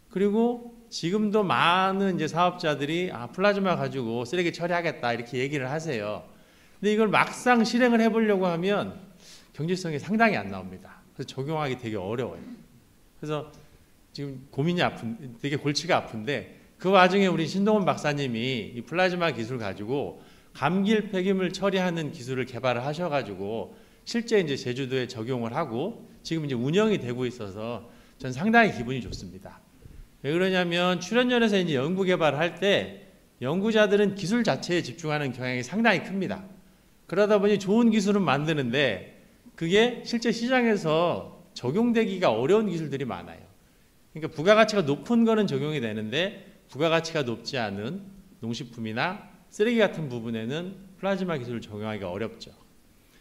Speaker 5: 그리고 지금도 많은 이제 사업자들이 플라즈마 가지고 쓰레기 처리하겠다 이렇게 얘기를 하세요. 근데 이걸 막상 실행을 해보려고 하면 경제성이 상당히 안 나옵니다. 그래서 적용하기 되게 어려워요. 그래서 지금 고민이 되게 골치가 아픈데, 그 와중에 우리 신동원 박사님이 이 플라즈마 기술 가지고 감길 폐기물 처리하는 기술을 개발을 하셔가지고 실제 이제 제주도에 적용을 하고 지금 이제 운영이 되고 있어서 전 상당히 기분이 좋습니다. 왜 그러냐면 출연연에서 이제 연구 개발을 할 때 연구자들은 기술 자체에 집중하는 경향이 상당히 큽니다. 그러다 보니 좋은 기술은 만드는데 그게 실제 시장에서 적용되기가 어려운 기술들이 많아요. 그러니까 부가가치가 높은 거는 적용이 되는데 부가가치가 높지 않은 농식품이나 쓰레기 같은 부분에는 플라즈마 기술을 적용하기가 어렵죠.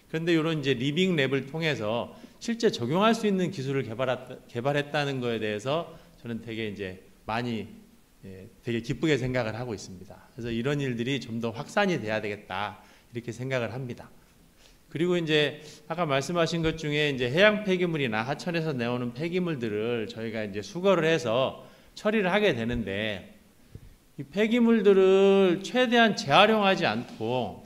Speaker 5: 그런데 이런 이제 리빙 랩을 통해서 실제 적용할 수 있는 기술을 개발했다는 거에 대해서 저는 되게 이제 많이 되게 기쁘게 생각을 하고 있습니다. 그래서 이런 일들이 좀 더 확산이 돼야 되겠다 이렇게 생각을 합니다. 그리고 이제 아까 말씀하신 것 중에 이제 해양 폐기물이나 하천에서 나오는 폐기물들을 저희가 이제 수거를 해서 처리를 하게 되는데, 이 폐기물들을 최대한 재활용하지 않고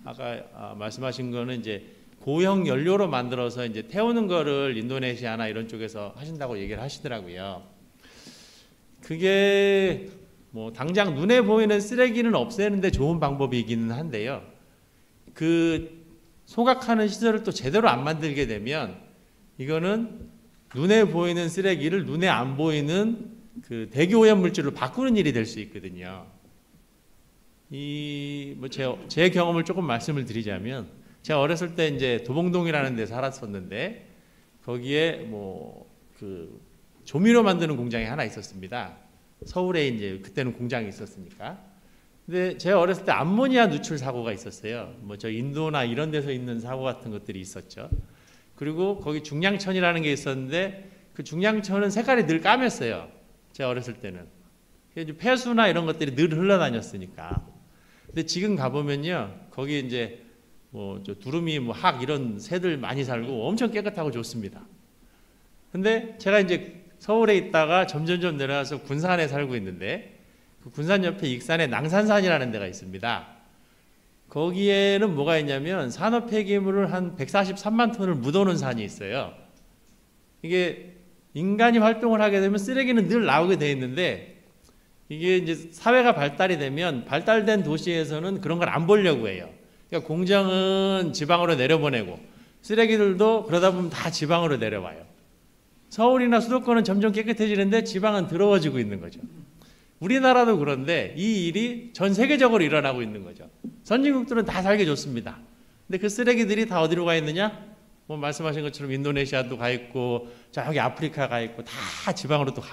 Speaker 5: 아까 말씀하신 거는 이제 고형 연료로 만들어서 이제 태우는 거를 인도네시아나 이런 쪽에서 하신다고 얘기를 하시더라고요. 그게 뭐 당장 눈에 보이는 쓰레기는 없애는데 좋은 방법이기는 한데요. 그 소각하는 시설을 또 제대로 안 만들게 되면 이거는 눈에 보이는 쓰레기를 눈에 안 보이는 그 대기오염 물질로 바꾸는 일이 될 수 있거든요. 제 경험을 조금 말씀을 드리자면, 제가 어렸을 때 이제 도봉동이라는 데 살았었는데 거기에 그 조미료 만드는 공장이 하나 있었습니다. 서울에 이제 그때는 공장이 있었으니까. 근데 제가 어렸을 때 암모니아 누출 사고가 있었어요. 저 인도나 이런 데서 있는 사고 같은 것들이 있었죠. 그리고 거기 중량천이라는 게 있었는데 그 중량천은 색깔이 늘 까맸어요. 제가 어렸을 때는. 폐수나 이런 것들이 늘 흘러다녔으니까. 근데 지금 가보면요, 거기 이제 저 두루미, 학 이런 새들 많이 살고 엄청 깨끗하고 좋습니다. 근데 제가 이제 서울에 있다가 점점점 내려와서 군산에 살고 있는데, 그 군산 옆에 익산에 낭산산이라는 데가 있습니다. 거기에는 뭐가 있냐면 산업 폐기물을 한 143만 톤을 묻어놓은 산이 있어요. 이게 인간이 활동을 하게 되면 쓰레기는 늘 나오게 돼 있는데, 이게 이제 사회가 발달이 되면 발달된 도시에서는 그런 걸 안 보려고 해요. 그러니까 공장은 지방으로 내려보내고 쓰레기들도 그러다 보면 다 지방으로 내려와요. 서울이나 수도권은 점점 깨끗해지는데 지방은 더러워지고 있는 거죠. 우리나라도 그런데 이 일이 전 세계적으로 일어나고 있는 거죠. 선진국들은 다 살기 좋습니다. 근데 그 쓰레기들이 다 어디로 가 있느냐? 말씀하신 것처럼 인도네시아도 가 있고 저기 아프리카 가 있고 다 지방으로 또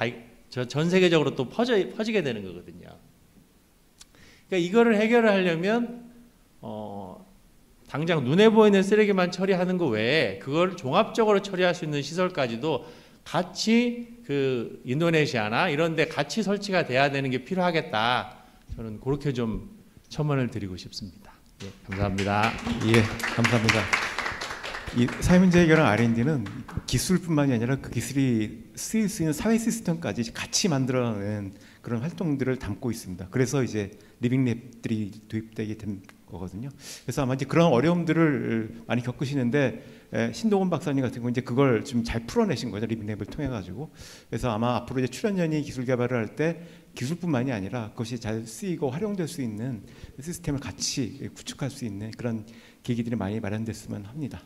Speaker 5: 전 세계적으로 또 퍼지게 되는 거거든요. 그러니까 이거를 해결을 하려면 당장 눈에 보이는 쓰레기만 처리하는 거 외에 그걸 종합적으로 처리할 수 있는 시설까지도 같이 그 인도네시아나 이런 데 같이 설치가 돼야 되는 게 필요하겠다. 저는 그렇게 좀 첨언을 드리고 싶습니다. 예, 감사합니다.
Speaker 1: 예, 감사합니다. 이 사회문제 해결랑 R&D는 기술뿐만이 아니라 그 기술이 쓰일 수 있는 사회 시스템까지 같이 만들어가는 그런 활동들을 담고 있습니다. 그래서 이제 리빙랩들이 도입되게 된 거거든요. 그래서 아마 이제 그런 어려움들을 많이 겪으시는데 신동원 박사님 같은 경우 이제 그걸 좀 잘 풀어내신 거죠, 리빙랩을 통해 가지고. 그래서 아마 앞으로 이제 출연연이 기술 개발을 할 때 기술뿐만이 아니라 그것이 잘 쓰이고 활용될 수 있는 시스템을 같이 구축할 수 있는 그런 계기들이 많이 마련됐으면 합니다.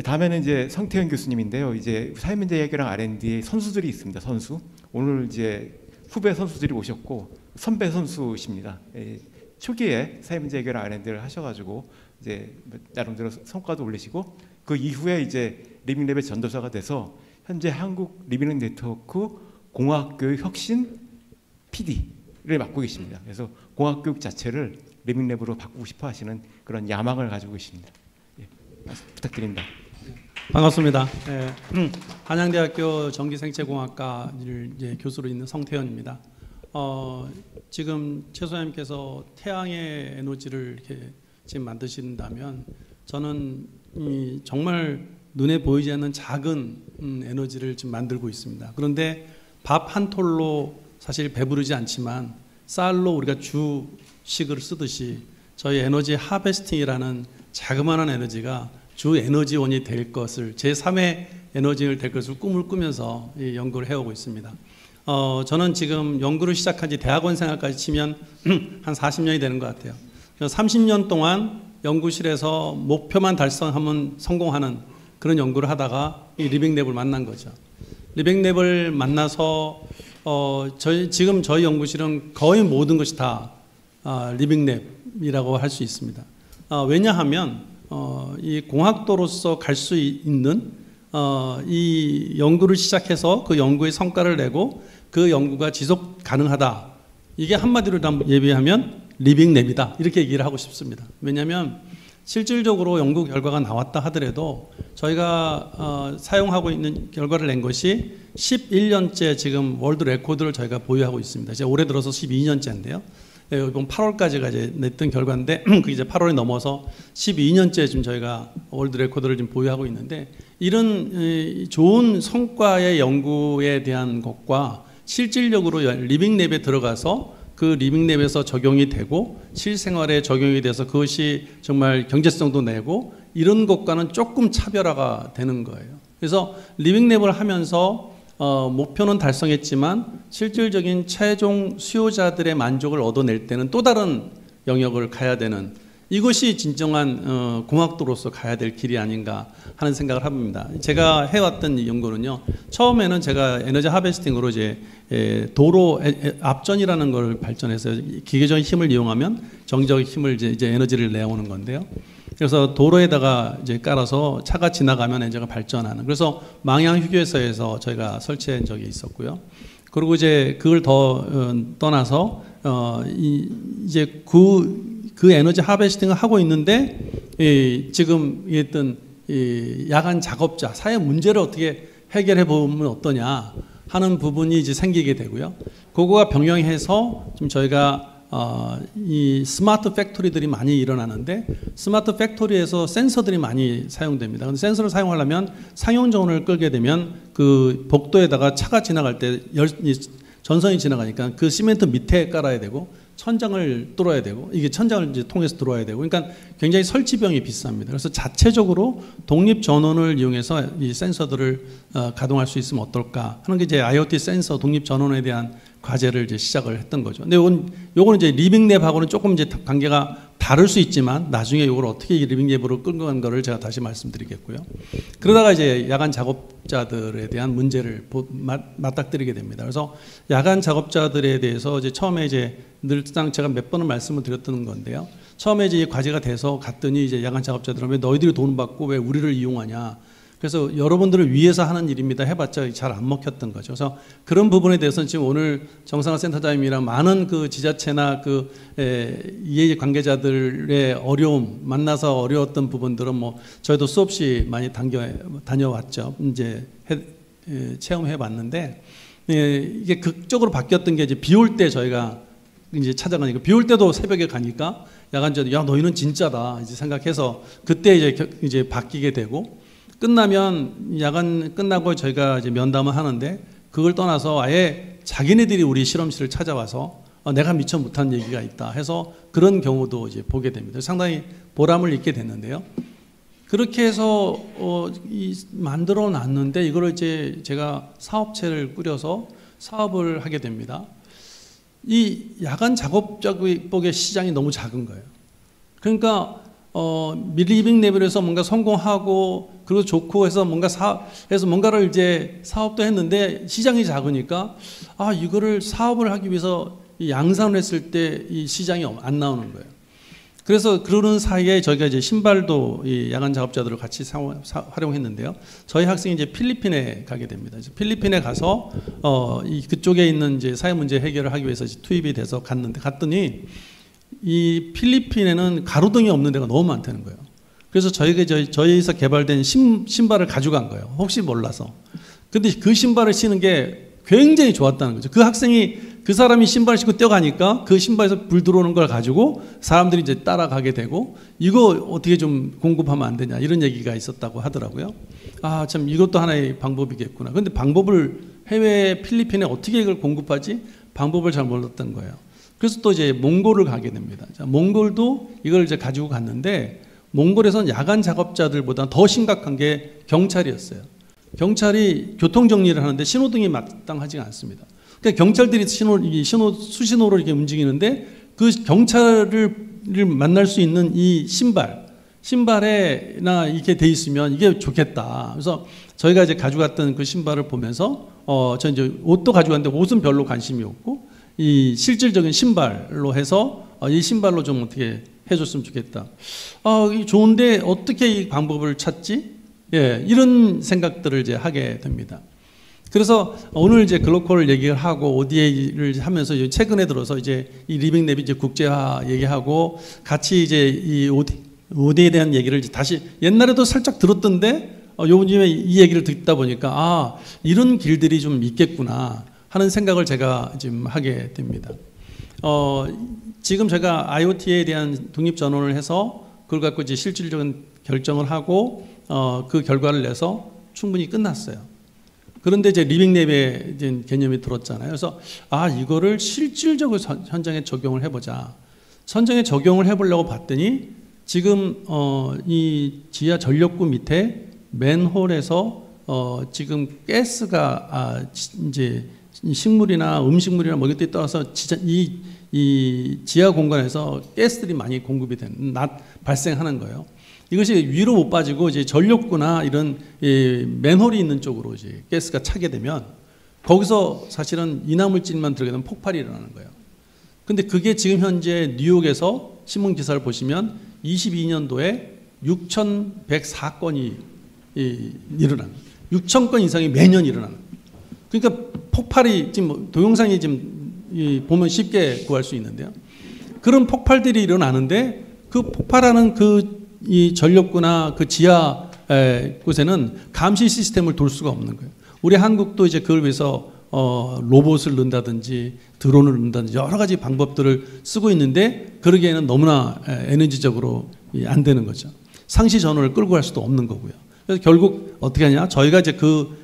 Speaker 1: 다음에는 이제 성태현 교수님인데요. 이제 사회문제 해결랑 R&D의 선수들이 있습니다. 선수. 오늘 이제 후배 선수들이 오셨고 선배 선수십니다. 초기에 사회문제 해결 R&D를 하셔가지고 이제 나름대로 성과도 올리시고 그 이후에 이제 리빙랩의 전도사가 돼서 현재 한국 리빙랩 네트워크 공학교육 혁신 PD를 맡고 계십니다. 그래서 공학교육 자체를 리빙랩으로 바꾸고 싶어 하시는 그런 야망을 가지고 계십니다. 예, 부탁드립니다.
Speaker 6: 반갑습니다. 예, 한양대학교 전기생체공학과를 이제 교수로 있는 성태현입니다. 지금 최 소장님께서 태양의 에너지를 이렇게 지금 만드신다면 저는 정말 눈에 보이지 않는 작은 에너지를 지금 만들고 있습니다. 그런데 밥 한 톨로 사실 배부르지 않지만 쌀로 우리가 주식을 쓰듯이 저희 에너지 하베스팅이라는 자그마한 에너지가 주 에너지원이 될 것을 제3의 에너지를 될 것을 꿈을 꾸면서 연구를 해오고 있습니다. 저는 지금 연구를 시작한 지 대학원 생활까지 치면 한 40년이 되는 것 같아요. 30년 동안 연구실에서 목표만 달성하면 성공하는 그런 연구를 하다가 이 리빙랩을 만난 거죠. 리빙랩을 만나서 지금 저희 연구실은 거의 모든 것이 다 리빙랩이라고 할 수 있습니다. 왜냐하면 이 공학도로서 갈 수 있는 이 연구를 시작해서 그 연구의 성과를 내고 그 연구가 지속 가능하다. 이게 한마디로 예비하면 리빙랩이다. 이렇게 얘기를 하고 싶습니다. 왜냐하면 실질적으로 연구 결과가 나왔다 하더라도 저희가 사용하고 있는 결과를 낸 것이 11년째 지금 월드 레코드를 저희가 보유하고 있습니다. 이제 올해 들어서 12년째인데요. 이번 8월까지가 이제 냈던 결과인데 그 이제 8월이 넘어서 12년째 지금 저희가 월드 레코드를 지금 보유하고 있는데 이런 좋은 성과의 연구에 대한 것과 실질적으로 리빙랩에 들어가서 그 리빙랩에서 적용이 되고 실생활에 적용이 돼서 그것이 정말 경제성도 내고 이런 것과는 조금 차별화가 되는 거예요. 그래서 리빙랩을 하면서 목표는 달성했지만 실질적인 최종 수요자들의 만족을 얻어낼 때는 또 다른 영역을 가야 되는 이것이 진정한 공학도로서 가야 될 길이 아닌가 하는 생각을 합니다. 제가 해왔던 이 연구는요. 처음에는 제가 에너지 하베스팅으로 이제 도로 압전이라는 걸 발전해서 기계적인 힘을 이용하면 정적인 힘을 이제 에너지를 내오는 건데요. 그래서 도로에다가 이제 깔아서 차가 지나가면 에너지가 발전하는. 그래서 망양 휴게소에서 저희가 설치한 적이 있었고요. 그리고 이제 그걸 더 떠나서 이제 그 에너지 하베스팅을 하고 있는데 지금 했던 야간 작업자 사회 문제를 어떻게 해결해 보면 어떠냐 하는 부분이 이제 생기게 되고요. 그거가 병행해서 지금 저희가 이 스마트 팩토리들이 많이 일어나는데 스마트 팩토리에서 센서들이 많이 사용됩니다. 근데 센서를 사용하려면 상용전원을 끌게 되면 그 복도에다가 차가 지나갈 때 전선이 지나가니까 그 시멘트 밑에 깔아야 되고 천장을 뚫어야 되고 이게 천장을 이제 통해서 들어와야 되고 그러니까 굉장히 설치 비용이 비쌉니다. 그래서 자체적으로 독립 전원을 이용해서 이 센서들을 가동할 수 있으면 어떨까 하는 게 이제 IoT 센서 독립 전원에 대한 과제를 이제 시작을 했던 거죠. 근데 요거는 이제 리빙랩하고는 조금 이제 관계가 다를 수 있지만 나중에 이걸 어떻게 리빙랩으로 끌고 간 거를 제가 다시 말씀드리겠고요. 그러다가 이제 야간 작업자들에 대한 문제를 맞닥뜨리게 됩니다. 그래서 야간 작업자들에 대해서 이제 처음에 이제 늘상 제가 몇 번을 말씀을 드렸던 건데요. 처음에 이제 과제가 돼서 갔더니 이제 야간 작업자들은 왜 너희들이 돈 받고 왜 우리를 이용하냐. 그래서 여러분들을 위해서 하는 일입니다. 해봤자 잘 안 먹혔던 거죠. 그래서 그런 부분에 대해서는 지금 오늘 정상화 센터장님이랑 많은 그 지자체나 그 이해 관계자들의 어려움 만나서 어려웠던 부분들은 뭐 저희도 수없이 많이 다녀왔죠. 이제 체험해봤는데 이게 극적으로 바뀌었던 게 이제 비 올 때 저희가 이제 찾아가니까 비 올 때도 새벽에 가니까 야간자들 야 너희는 진짜다 이제 생각해서 그때 이제 바뀌게 되고. 끝나면 야간 끝나고 저희가 이제 면담을 하는데 그걸 떠나서 아예 자기네들이 우리 실험실을 찾아와서 내가 미처 못한 얘기가 있다 해서 그런 경우도 이제 보게 됩니다. 상당히 보람을 잊게 됐는데요. 그렇게 해서 만들어 놨는데 이걸 이제 제가 사업체를 꾸려서 사업을 하게 됩니다. 이 야간 작업작업의 시장이 너무 작은 거예요. 그러니까 리빙랩을 해서 뭔가 성공하고 그리고 좋고 해서 해서 뭔가를 이제 사업도 했는데 시장이 작으니까 이거를 사업을 하기 위해서 양산을 했을 때 이 시장이 안 나오는 거예요. 그래서 그러는 사이에 저희가 이제 신발도 이 야간 작업자들을 같이 활용했는데요. 저희 학생이 이제 필리핀에 가게 됩니다. 필리핀에 가서 그쪽에 있는 이제 사회 문제 해결을 하기 위해서 투입이 돼서 갔더니 이 필리핀에는 가로등이 없는 데가 너무 많다는 거예요. 그래서 저희에서 개발된 신발을 가져간 거예요. 혹시 몰라서. 근데 그 신발을 신는 게 굉장히 좋았다는 거죠. 그 사람이 신발을 신고 뛰어가니까 그 신발에서 불 들어오는 걸 가지고 사람들이 이제 따라가게 되고 이거 어떻게 좀 공급하면 안 되냐 이런 얘기가 있었다고 하더라고요. 아, 참 이것도 하나의 방법이겠구나. 근데 방법을 해외 필리핀에 어떻게 이걸 공급하지? 방법을 잘 몰랐던 거예요. 그래서 또 이제 몽골을 가게 됩니다. 자, 몽골도 이걸 이제 가지고 갔는데 몽골에서는 야간 작업자들보다 더 심각한 게 경찰이었어요. 경찰이 교통 정리를 하는데 신호등이 마땅하지가 않습니다. 그러니까 경찰들이 수신호로 이렇게 움직이는데 그 경찰을 만날 수 있는 이 신발에나 이렇게 돼 있으면 이게 좋겠다. 그래서 저희가 이제 가져갔던 그 신발을 보면서 저 이제 옷도 가져갔는데 옷은 별로 관심이 없고 이 실질적인 신발로 해서 이 신발로 좀 어떻게 해줬으면 좋겠다. 이게 좋은데 어떻게 이 방법을 찾지? 예, 이런 생각들을 이제 하게 됩니다. 그래서 오늘 이제 글로컬 얘기를 하고 ODA를 하면서 최근에 들어서 이제 이 리빙랩이 이제 국제화 얘기하고 같이 이제 이 ODA에 대한 얘기를 다시 옛날에도 살짝 들었던데 요즘에 이 얘기를 듣다 보니까 이런 길들이 좀 있겠구나 하는 생각을 제가 지금 하게 됩니다. 지금 제가 IoT에 대한 독립 전원을 해서 그걸 갖고 이제 실질적인 결정을 하고 그 결과를 내서 충분히 끝났어요. 그런데 이제 리빙랩의 이제 개념이 들었잖아요. 그래서 이거를 실질적으로 현장에 적용을 해보자. 현장에 적용을 해보려고 봤더니 지금 이 지하 전력구 밑에 맨홀에서 지금 가스가 이제 식물이나 음식물이나 뭐 이것들이 떠나서 이 지하 공간에서 가스들이 많이 공급이 발생하는 거예요. 이것이 위로 못 빠지고 이제 전력구나 이런 맨홀이 있는 쪽으로 이제 가스가 차게 되면 거기서 사실은 인화물질만 들어가게 되면 폭발이 일어나는 거예요. 근데 그게 지금 현재 뉴욕에서 신문 기사를 보시면 22년도에 6,104건이 일어나는 6,000건 이상이 매년 일어나는. 그러니까 폭발이 지금 동영상이 지금 보면 쉽게 구할 수 있는데요. 그런 폭발들이 일어나는데 그 폭발하는 이 전력구나 그 지하 곳에는 감시 시스템을 둘 수가 없는 거예요. 우리 한국도 이제 그걸 위해서 로봇을 넣는다든지 드론을 넣는다든지 여러 가지 방법들을 쓰고 있는데 그러기에는 너무나 에너지적으로 안 되는 거죠. 상시 전원을 끌고 갈 수도 없는 거고요. 그래서 결국 어떻게 하냐? 저희가 이제 그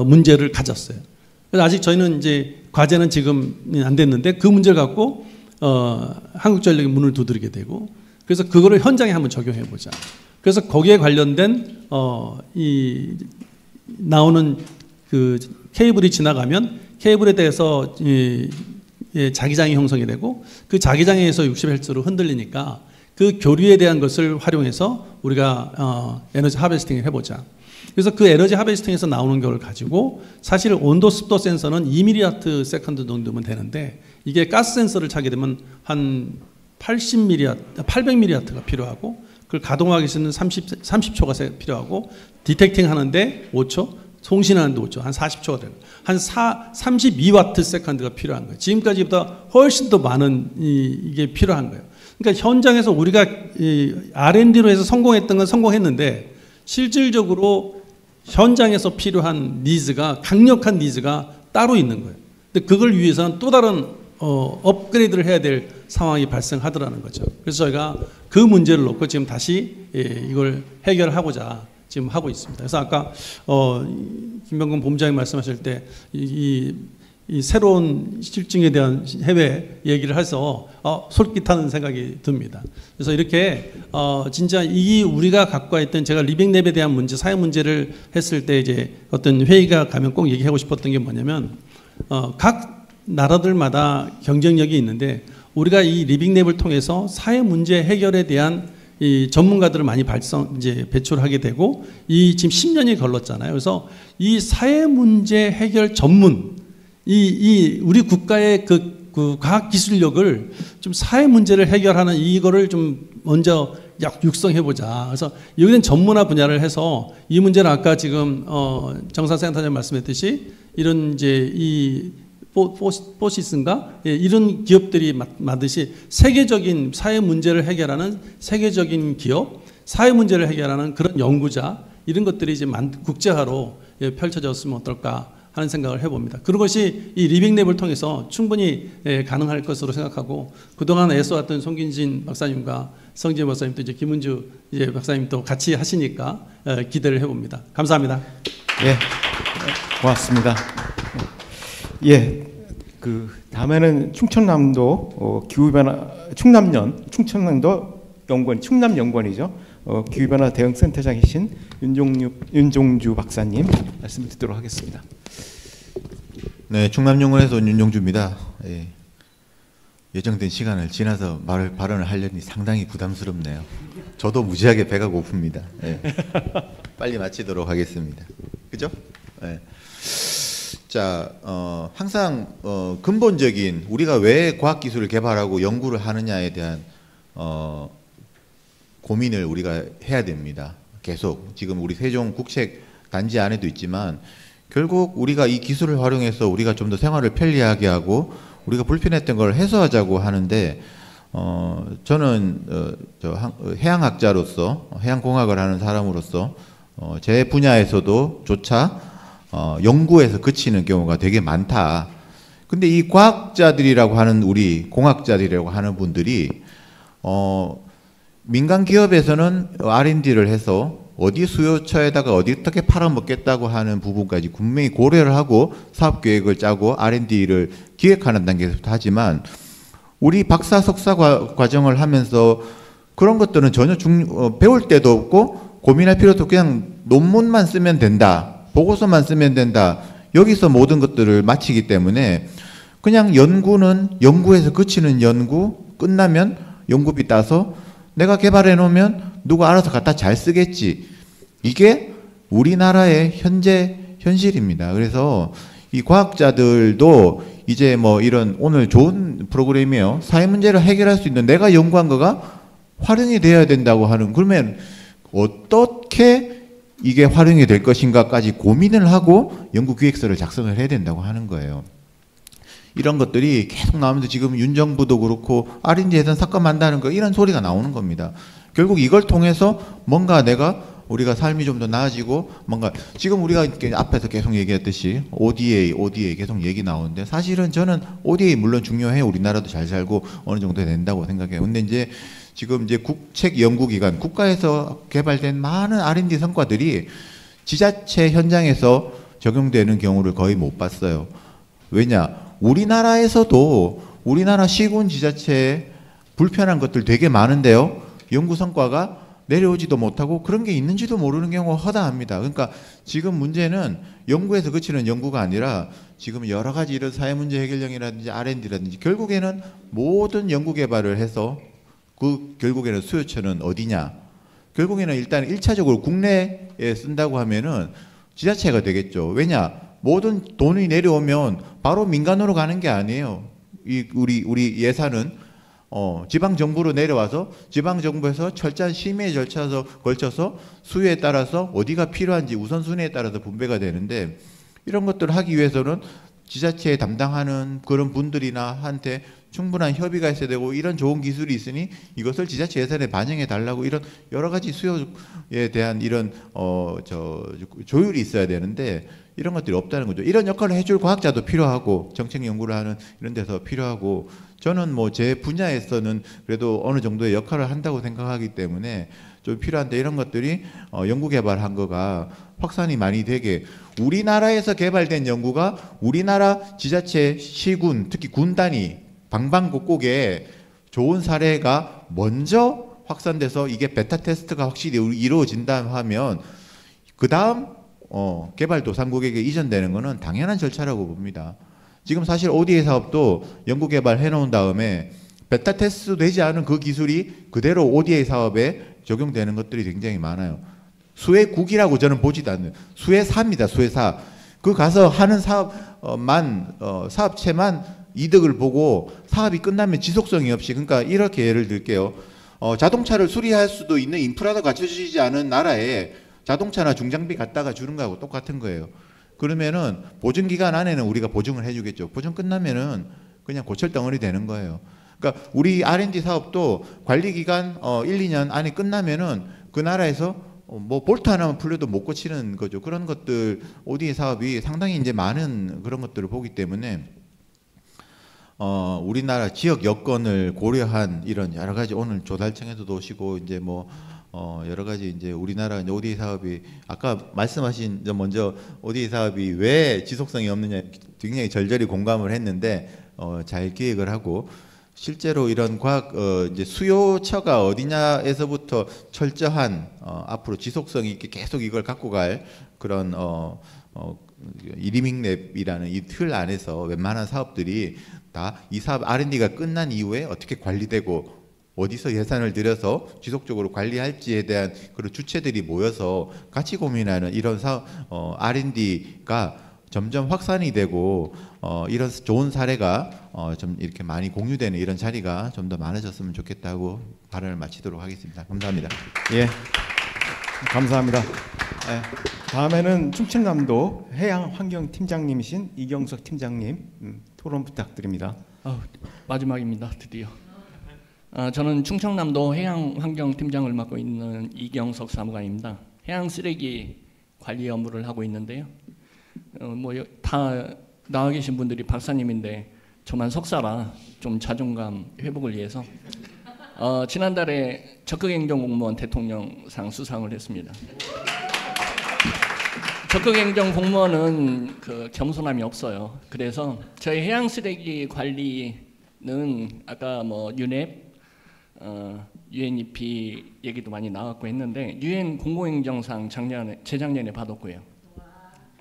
Speaker 6: 문제를 가졌어요. 그래서 아직 저희는 이제 과제는 지금 안 됐는데 그 문제를 갖고 한국전력이 문을 두드리게 되고 그래서 그거를 현장에 한번 적용해 보자. 그래서 거기에 관련된 이 나오는 그 케이블이 지나가면 케이블에 대해서 자기장이 형성이 되고 그 자기장에서 60Hz로 흔들리니까 그 교류에 대한 것을 활용해서 우리가 에너지 하베스팅을 해보자. 그래서 그 에너지 하베스팅에서 나오는 걸 가지고 사실 온도 습도 센서는 2mW 정도면 되는데 이게 가스 센서를 차게 되면 한 800mW가 필요하고 그걸 가동하기 위해서는 30초가 필요하고 디텍팅 하는데 5초, 송신하는데 5초, 한 40초가 되고 한 32W가 필요한 거예요. 지금까지보다 훨씬 더 많은 이게 필요한 거예요. 그러니까 현장에서 우리가 R&D로 해서 성공했던 건 성공했는데 실질적으로 현장에서 필요한 니즈가 강력한 니즈가 따로 있는 거예요. 근데 그걸 위해서는 또 다른 업그레이드를 해야 될 상황이 발생하더라는 거죠. 그래서 저희가 그 문제를 놓고 지금 다시 이걸 해결하고자 지금 하고 있습니다. 그래서 아까 김병건 본부장님 말씀하실 때 이 새로운 실증에 대한 해외 얘기를 해서 솔깃하는 생각이 듭니다. 그래서 이렇게 진짜 이 우리가 갖고 있던 제가 리빙랩에 대한 문제, 사회 문제를 했을 때 이제 어떤 회의가 가면 꼭 얘기하고 싶었던 게 뭐냐면 각 나라들마다 경쟁력이 있는데 우리가 이 리빙랩을 통해서 사회 문제 해결에 대한 이 전문가들을 많이 배출하게 되고 이 지금 10년이 걸렸잖아요. 그래서 이 사회 문제 해결 전문 이 우리 국가의 그 과학 기술력을 좀 사회 문제를 해결하는 이거를 좀 먼저 육성해 보자. 그래서 여기는 전문화 분야를 해서 이 문제는 아까 지금 정상센터장님 말씀했듯이 이런 이제 이 포시스인가 이런 기업들이 만듯이 세계적인 사회 문제를 해결하는 세계적인 기업, 사회 문제를 해결하는 그런 연구자 이런 것들이 이제 국제화로 펼쳐졌으면 어떨까 하는 생각을 해봅니다. 그런 것이 이 리빙랩을 통해서 충분히 가능할 것으로 생각하고 그동안 애써왔던 송균진 박사님과 성지현 박사님 또 이제 김은주 박사님도 같이 하시니까 기대를 해봅니다. 감사합니다.
Speaker 1: 예, 고맙습니다. 예, 그 다음에는 충청남도 기후변화 충청남도 연구원 충남연구원이죠. 기후변화 대응센터장이신 윤종주 박사님 말씀 듣도록 하겠습니다.
Speaker 7: 네, 충남연구원에서 온 윤종주입니다. 예, 예정된 시간을 지나서 발언을 하려니 상당히 부담스럽네요. 저도 무지하게 배가 고픕니다. 예. 빨리 마치도록 하겠습니다. 그죠? 예. 자, 항상 근본적인 우리가 왜 과학기술을 개발하고 연구를 하느냐에 대한 고민을 우리가 해야 됩니다. 계속 지금 우리 세종 국책 단지 안에도 있지만 결국 우리가 이 기술을 활용해서 우리가 좀 더 생활을 편리하게 하고 우리가 불편했던 걸 해소하자고 하는데 저는 해양학자로서 해양공학을 하는 사람으로서 제 분야에서도 조차 연구에서 그치는 경우가 되게 많다. 근데 이 과학자들이라고 하는 우리 공학자들이라고 하는 분들이 민간 기업에서는 R&D를 해서 어디 수요처에다가 어떻게 팔아먹겠다고 하는 부분까지 분명히 고려를 하고 사업 계획을 짜고 R&D를 기획하는 단계에서부터 하지만 우리 박사 석사 과정을 하면서 그런 것들은 전혀 배울 때도 없고 고민할 필요도 없고 그냥 논문만 쓰면 된다. 보고서만 쓰면 된다. 여기서 모든 것들을 마치기 때문에 그냥 연구는 연구에서 그치는 연구 끝나면 연구비 따서 내가 개발해 놓으면 누가 알아서 갖다 잘 쓰겠지. 이게 우리나라의 현실입니다. 그래서 이 과학자들도 이제 뭐 이런 오늘 좋은 프로그램이에요. 사회 문제를 해결할 수 있는 내가 연구한 거가 활용이 되어야 된다고 하는 그러면 어떻게 이게 활용이 될 것인가까지 고민을 하고 연구기획서를 작성을 해야 된다고 하는 거예요. 이런 것들이 계속 나오면서 지금 윤정부도 그렇고 R&D 예산 삭감한다는 거 이런 소리가 나오는 겁니다. 결국 이걸 통해서 뭔가 우리가 삶이 좀 더 나아지고 뭔가 지금 우리가 앞에서 계속 얘기했듯이 ODA 계속 얘기 나오는데 사실은 저는 ODA 물론 중요해요. 우리나라도 잘 살고 어느 정도 된다고 생각해요. 근데 이제 지금 이제 국책 연구기관 국가에서 개발된 많은 R&D 성과들이 지자체 현장에서 적용되는 경우를 거의 못 봤어요. 왜냐? 우리나라에서도 우리나라 시군 지자체에 불편한 것들 되게 많은데요. 연구 성과가 내려오지도 못하고 그런 게 있는지도 모르는 경우가 허다합니다. 그러니까 지금 문제는 연구에서 그치는 연구가 아니라 지금 여러 가지 이런 사회 문제 해결령이라든지 R&D라든지 결국에는 모든 연구 개발을 해서 그 결국에는 수요처는 어디냐? 결국에는 일단 1차적으로 국내에 쓴다고 하면은 지자체가 되겠죠. 왜냐? 모든 돈이 내려오면 바로 민간으로 가는 게 아니에요. 우리 예산은 지방 정부로 내려와서 지방 정부에서 철저한 심의 절차에 걸쳐서 수요에 따라서 어디가 필요한지 우선순위에 따라서 분배가 되는데 이런 것들을 하기 위해서는 지자체에 담당하는 그런 분들이나 한테 충분한 협의가 있어야 되고 이런 좋은 기술이 있으니 이것을 지자체 예산에 반영해 달라고 이런 여러 가지 수요에 대한 이런 조율이 있어야 되는데 이런 것들이 없다는 거죠. 이런 역할을 해줄 과학자도 필요하고 정책 연구를 하는 이런 데서 필요하고 저는 뭐 제 분야에서는 그래도 어느 정도의 역할을 한다고 생각하기 때문에 좀 필요한데 이런 것들이 연구 개발한 거가 확산이 많이 되게 우리나라에서 개발된 연구가 우리나라 지자체 시군 특히 군 단위 방방곡곡에 좋은 사례가 먼저 확산돼서 이게 베타 테스트가 확실히 이루어진다 하면 그 다음 개발도상국에게 이전되는 것은 당연한 절차라고 봅니다. 지금 사실 ODA 사업도 연구 개발해 놓은 다음에 베타 테스트 되지 않은 그 기술이 그대로 ODA 사업에 적용되는 것들이 굉장히 많아요. 수혜국이라고 저는 보지도 않는 수혜사입니다. 수혜사. 그 가서 하는 사업체만 이득을 보고 사업이 끝나면 지속성이 없이 그러니까 이렇게 예를 들게요. 자동차를 수리할 수도 있는 인프라도 갖춰지지 않은 나라에 자동차나 중장비 갖다가 주는 거하고 똑같은 거예요. 그러면은 보증 기간 안에는 우리가 보증을 해주겠죠. 보증 끝나면은 그냥 고철 덩어리 되는 거예요. 그러니까 우리 R&D 사업도 관리 기간 1, 2년 안에 끝나면은 그 나라에서 뭐 볼트 하나만 풀려도 못 고치는 거죠. 그런 것들 ODA 사업이 상당히 이제 많은 그런 것들을 보기 때문에 우리나라 지역 여건을 고려한 이런 여러 가지 오늘 조달청에서도 오시고 이제 뭐 여러 가지 이제 우리나라 이제 ODA 사업이 아까 말씀하신 먼저 ODA 사업이 왜 지속성이 없느냐 굉장히 절절히 공감을 했는데 잘 기획을 하고 실제로 이런 과학 이제 수요처가 어디냐에서부터 철저한 앞으로 지속성 있게 계속 이걸 갖고 갈 그런 리빙랩이라는 이 틀 안에서 웬만한 사업들이 다 이 사업 R&D가 끝난 이후에 어떻게 관리되고 어디서 예산을 들여서 지속적으로 관리할지에 대한 그런 주체들이 모여서 같이 고민하는 이런 사업 R&D가 점점 확산이 되고 이런 좋은 사례가 좀 이렇게 많이 공유되는 이런 자리가 좀 더 많아졌으면 좋겠다고 발언을 마치도록 하겠습니다. 감사합니다.
Speaker 1: 예, 감사합니다. 네, 다음에는 충청남도 해양환경팀장님이신 이경석 팀장님 토론 부탁드립니다.
Speaker 8: 마지막입니다. 드디어. 저는 충청남도 해양환경팀장을 맡고 있는 이경석 사무관입니다. 해양쓰레기 관리 업무를 하고 있는데요. 뭐 다 나와 계신 분들이 박사님인데 저만 석사라 좀 자존감 회복을 위해서 지난달에 적극행정 공무원 대통령상 수상을 했습니다. 적극행정 공무원은 그 겸손함이 없어요. 그래서 저희 해양쓰레기 관리는 아까 뭐 UNEP, UNEP 얘기도 많이 나왔고 했는데 UN 공공행정상 재작년에 받았고요.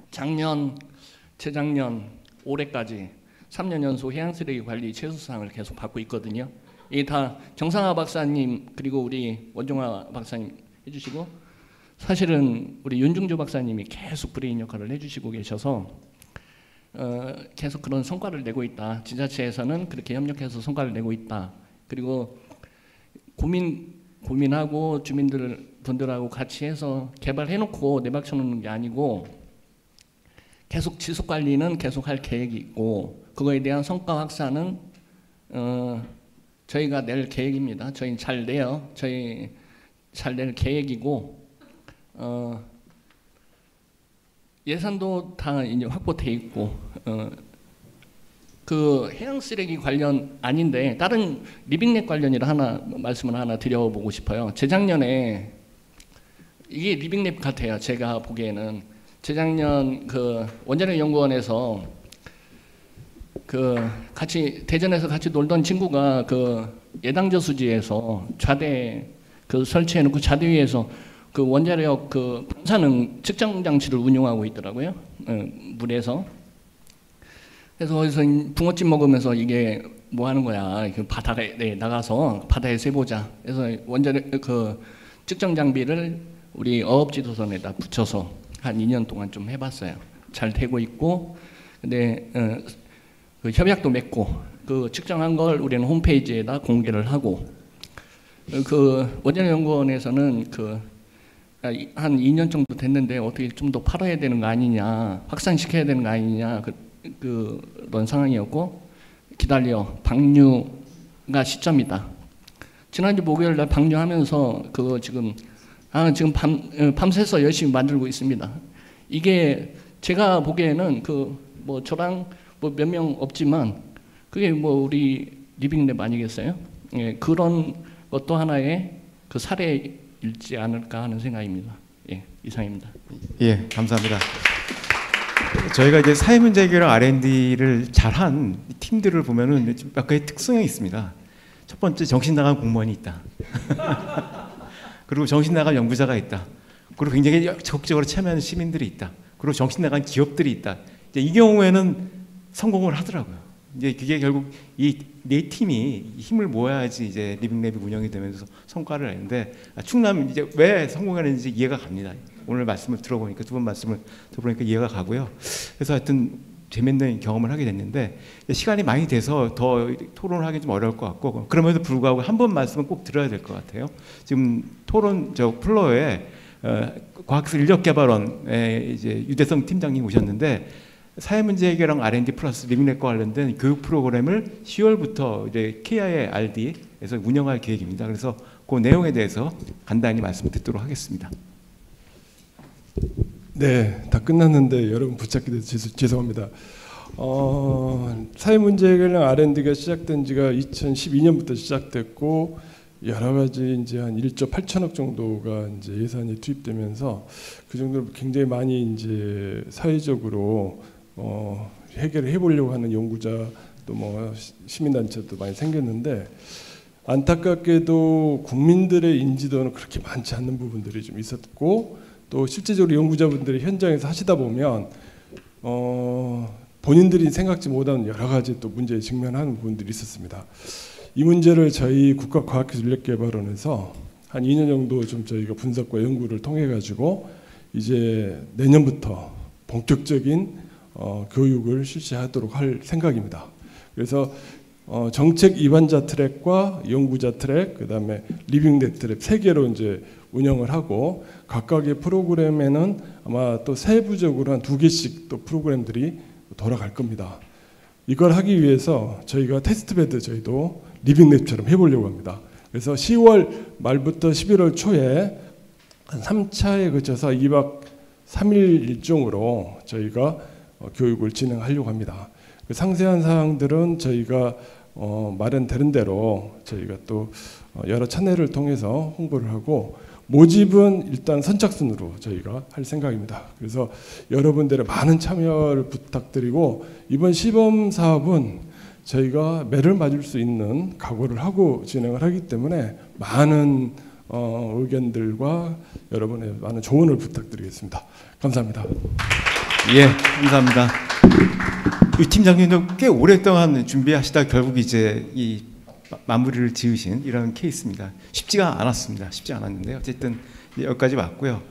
Speaker 8: 작년, 재작년, 올해까지 3년 연속 해양쓰레기 관리 최우수상을 계속 받고 있거든요. 이게 다 정상화 박사님 그리고 우리 원종화 박사님 해주시고 사실은 우리 윤중조 박사님이 계속 브레인 역할을 해주시고 계셔서 계속 그런 성과를 내고 있다. 지자체에서는 그렇게 협력해서 성과를 내고 있다. 그리고 고민하고 주민분들하고 같이 해서 개발해놓고 내박 쳐놓는 게 아니고 계속 지속관리는 계속 할 계획이 있고 그거에 대한 성과 확산은 저희가 낼 계획입니다. 저희는 잘 내요. 저희 잘 낼 계획이고 예산도 다 이제 확보돼 있고 그 해양 쓰레기 관련 아닌데 다른 리빙랩 관련이라 말씀을 하나 드려보고 싶어요. 재작년에 이게 리빙랩 같아요. 제가 보기에는 재작년 그 원자력 연구원에서 그 같이 대전에서 같이 놀던 친구가 그 예당저수지에서 좌대 그 설치해놓고 좌대 위에서 그 원자력 그 방사능 측정 장치를 운용하고 있더라고요. 물에서. 그래서 거기서 붕어찜 먹으면서 이게 뭐 하는 거야? 그 바다에 나가서 바다에 세보자. 그래서 원자력 그 측정 장비를 우리 어업지도선에다 붙여서 한 2년 동안 좀 해봤어요. 잘 되고 있고, 근데 그 협약도 맺고 그 측정한 걸 우리는 홈페이지에다 공개를 하고 그 원자력연구원에서는 그 한 2년 정도 됐는데 어떻게 좀 더 팔아야 되는 거 아니냐, 확산시켜야 되는 거 아니냐 그런 상황이었고 기다려 방류가 시점이다. 지난주 목요일 날 방류하면서 그거 지금 밤새서 열심히 만들고 있습니다. 이게 제가 보기에는 그 뭐 저랑 뭐 몇 명 없지만 그게 뭐 우리 리빙랩 아니겠어요? 예, 그런 것도 하나의 그 사례일지 않을까 하는 생각입니다. 예, 이상입니다.
Speaker 1: 예, 감사합니다. 저희가 이제 사회문제 해결 R&D를 잘한 팀들을 보면은 몇 가지 특성이 있습니다. 첫 번째, 정신 나간 공무원이 있다. 그리고 정신 나간 연구자가 있다. 그리고 굉장히 적극적으로 참여하는 시민들이 있다. 그리고 정신 나간 기업들이 있다. 이제 이 경우에는 성공을 하더라고요. 이제 그게 결국 이 네 팀이 힘을 모아야지 이제 리빙랩이 운영이 되면서 성과를 내는데 충남 이제 왜 성공하는지 이해가 갑니다. 오늘 말씀을 들어보니까 두 분 말씀을 들어보니까 이해가 가고요. 그래서 하여튼 재밌는 경험을 하게 됐는데 시간이 많이 돼서 더 토론을 하기 좀 어려울 것 같고 그럼에도 불구하고 한 번 말씀은 꼭 들어야 될 것 같아요. 지금 토론 저 플로어에 과학기술 인력개발원의 이제 유대성 팀장님 오셨는데 사회문제 해결랑 R&D 플러스 리빙랩과 관련된 교육 프로그램을 10월부터 이제 KIRD에서 운영할 계획입니다. 그래서 그 내용에 대해서 간단히 말씀 듣도록 하겠습니다.
Speaker 9: 네, 다 끝났는데 여러분 붙잡게 돼서 죄송합니다. 사회문제 해결랑 R&D가 시작된 지가 2012년부터 시작됐고 여러 가지 이제 한 1조 8천억 정도가 이제 예산이 투입되면서 그 정도로 굉장히 많이 이제 사회적으로 해결을 해보려고 하는 연구자 또 뭐 시민단체도 많이 생겼는데 안타깝게도 국민들의 인지도는 그렇게 많지 않는 부분들이 좀 있었고 또 실제적으로 연구자분들이 현장에서 하시다 보면 본인들이 생각지 못한 여러 가지 또 문제에 직면하는 부분들이 있었습니다. 이 문제를 저희 국가과학기술인력개발원에서 한 2년 정도 좀 저희가 분석과 연구를 통해 가지고 이제 내년부터 본격적인 교육을 실시하도록 할 생각입니다. 그래서 정책 입안자 트랙과 연구자 트랙, 그다음에 리빙랩 트랙 3개로 이제 운영을 하고 각각의 프로그램에는 아마 또 세부적으로 한 2개씩 또 프로그램들이 돌아갈 겁니다. 이걸 하기 위해서 저희가 테스트베드 저희도 리빙랩처럼 해보려고 합니다. 그래서 10월 말부터 11월 초에 한 3차에 거쳐서 2박 3일 일정으로 저희가 교육을 진행하려고 합니다. 그 상세한 사항들은 저희가 마련되는 대로 저희가 또 여러 채널을 통해서 홍보를 하고 모집은 일단 선착순으로 저희가 할 생각입니다. 그래서 여러분들의 많은 참여를 부탁드리고 이번 시범 사업은 저희가 매를 맞을 수 있는 각오를 하고 진행을 하기 때문에 많은 의견들과 여러분의 많은 조언을 부탁드리겠습니다. 감사합니다.
Speaker 1: 예, 감사합니다. 유 팀장님도 꽤 오랫동안 준비하시다 결국 이제 이 마무리를 지으신 이런 케이스입니다. 쉽지가 않았습니다. 쉽지 않았는데 어쨌든 여기까지 왔고요.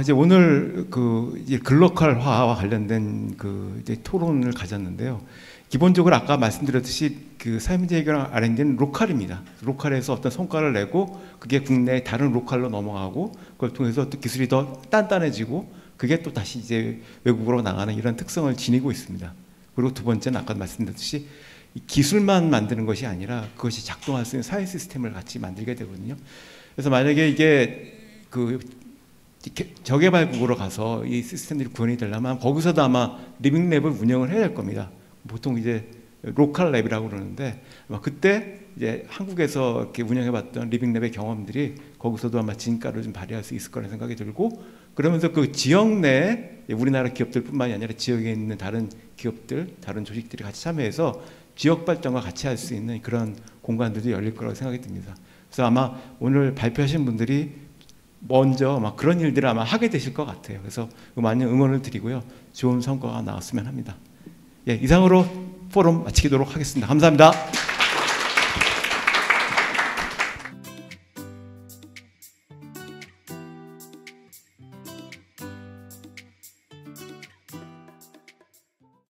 Speaker 1: 이제 오늘 그 이제 글로컬화와 관련된 그 이제 토론을 가졌는데요. 기본적으로 아까 말씀드렸듯이 그 사회문제 해결 R&D는 로컬입니다. 로컬에서 어떤 성과를 내고 그게 국내의 다른 로컬로 넘어가고 그걸 통해서 또 기술이 더 단단해지고 그게 또 다시 이제 외국으로 나가는 이런 특성을 지니고 있습니다. 그리고 두 번째는 아까 말씀드렸듯이 기술만 만드는 것이 아니라 그것이 작동할 수 있는 사회 시스템을 같이 만들게 되거든요. 그래서 만약에 이게 그 저개발국으로 가서 이 시스템들이 구현이 되려면 거기서도 아마 리빙랩을 운영을 해야 될 겁니다. 보통 이제 로컬 랩이라고 그러는데 아마 그때 이제 한국에서 이렇게 운영해봤던 리빙랩의 경험들이 거기서도 아마 진가를 좀 발휘할 수 있을 거라는 생각이 들고 그러면서 그 지역 내에 우리나라 기업들뿐만이 아니라 지역에 있는 다른 기업들, 다른 조직들이 같이 참여해서 지역 발전과 같이 할 수 있는 그런 공간들도 열릴 거라고 생각이 듭니다. 그래서 아마 오늘 발표하신 분들이 먼저 아마 그런 일들을 아마 하게 되실 것 같아요. 그래서 많은 응원을 드리고요. 좋은 성과가 나왔으면 합니다. 예, 이상으로 포럼 마치도록 하겠습니다. 감사합니다.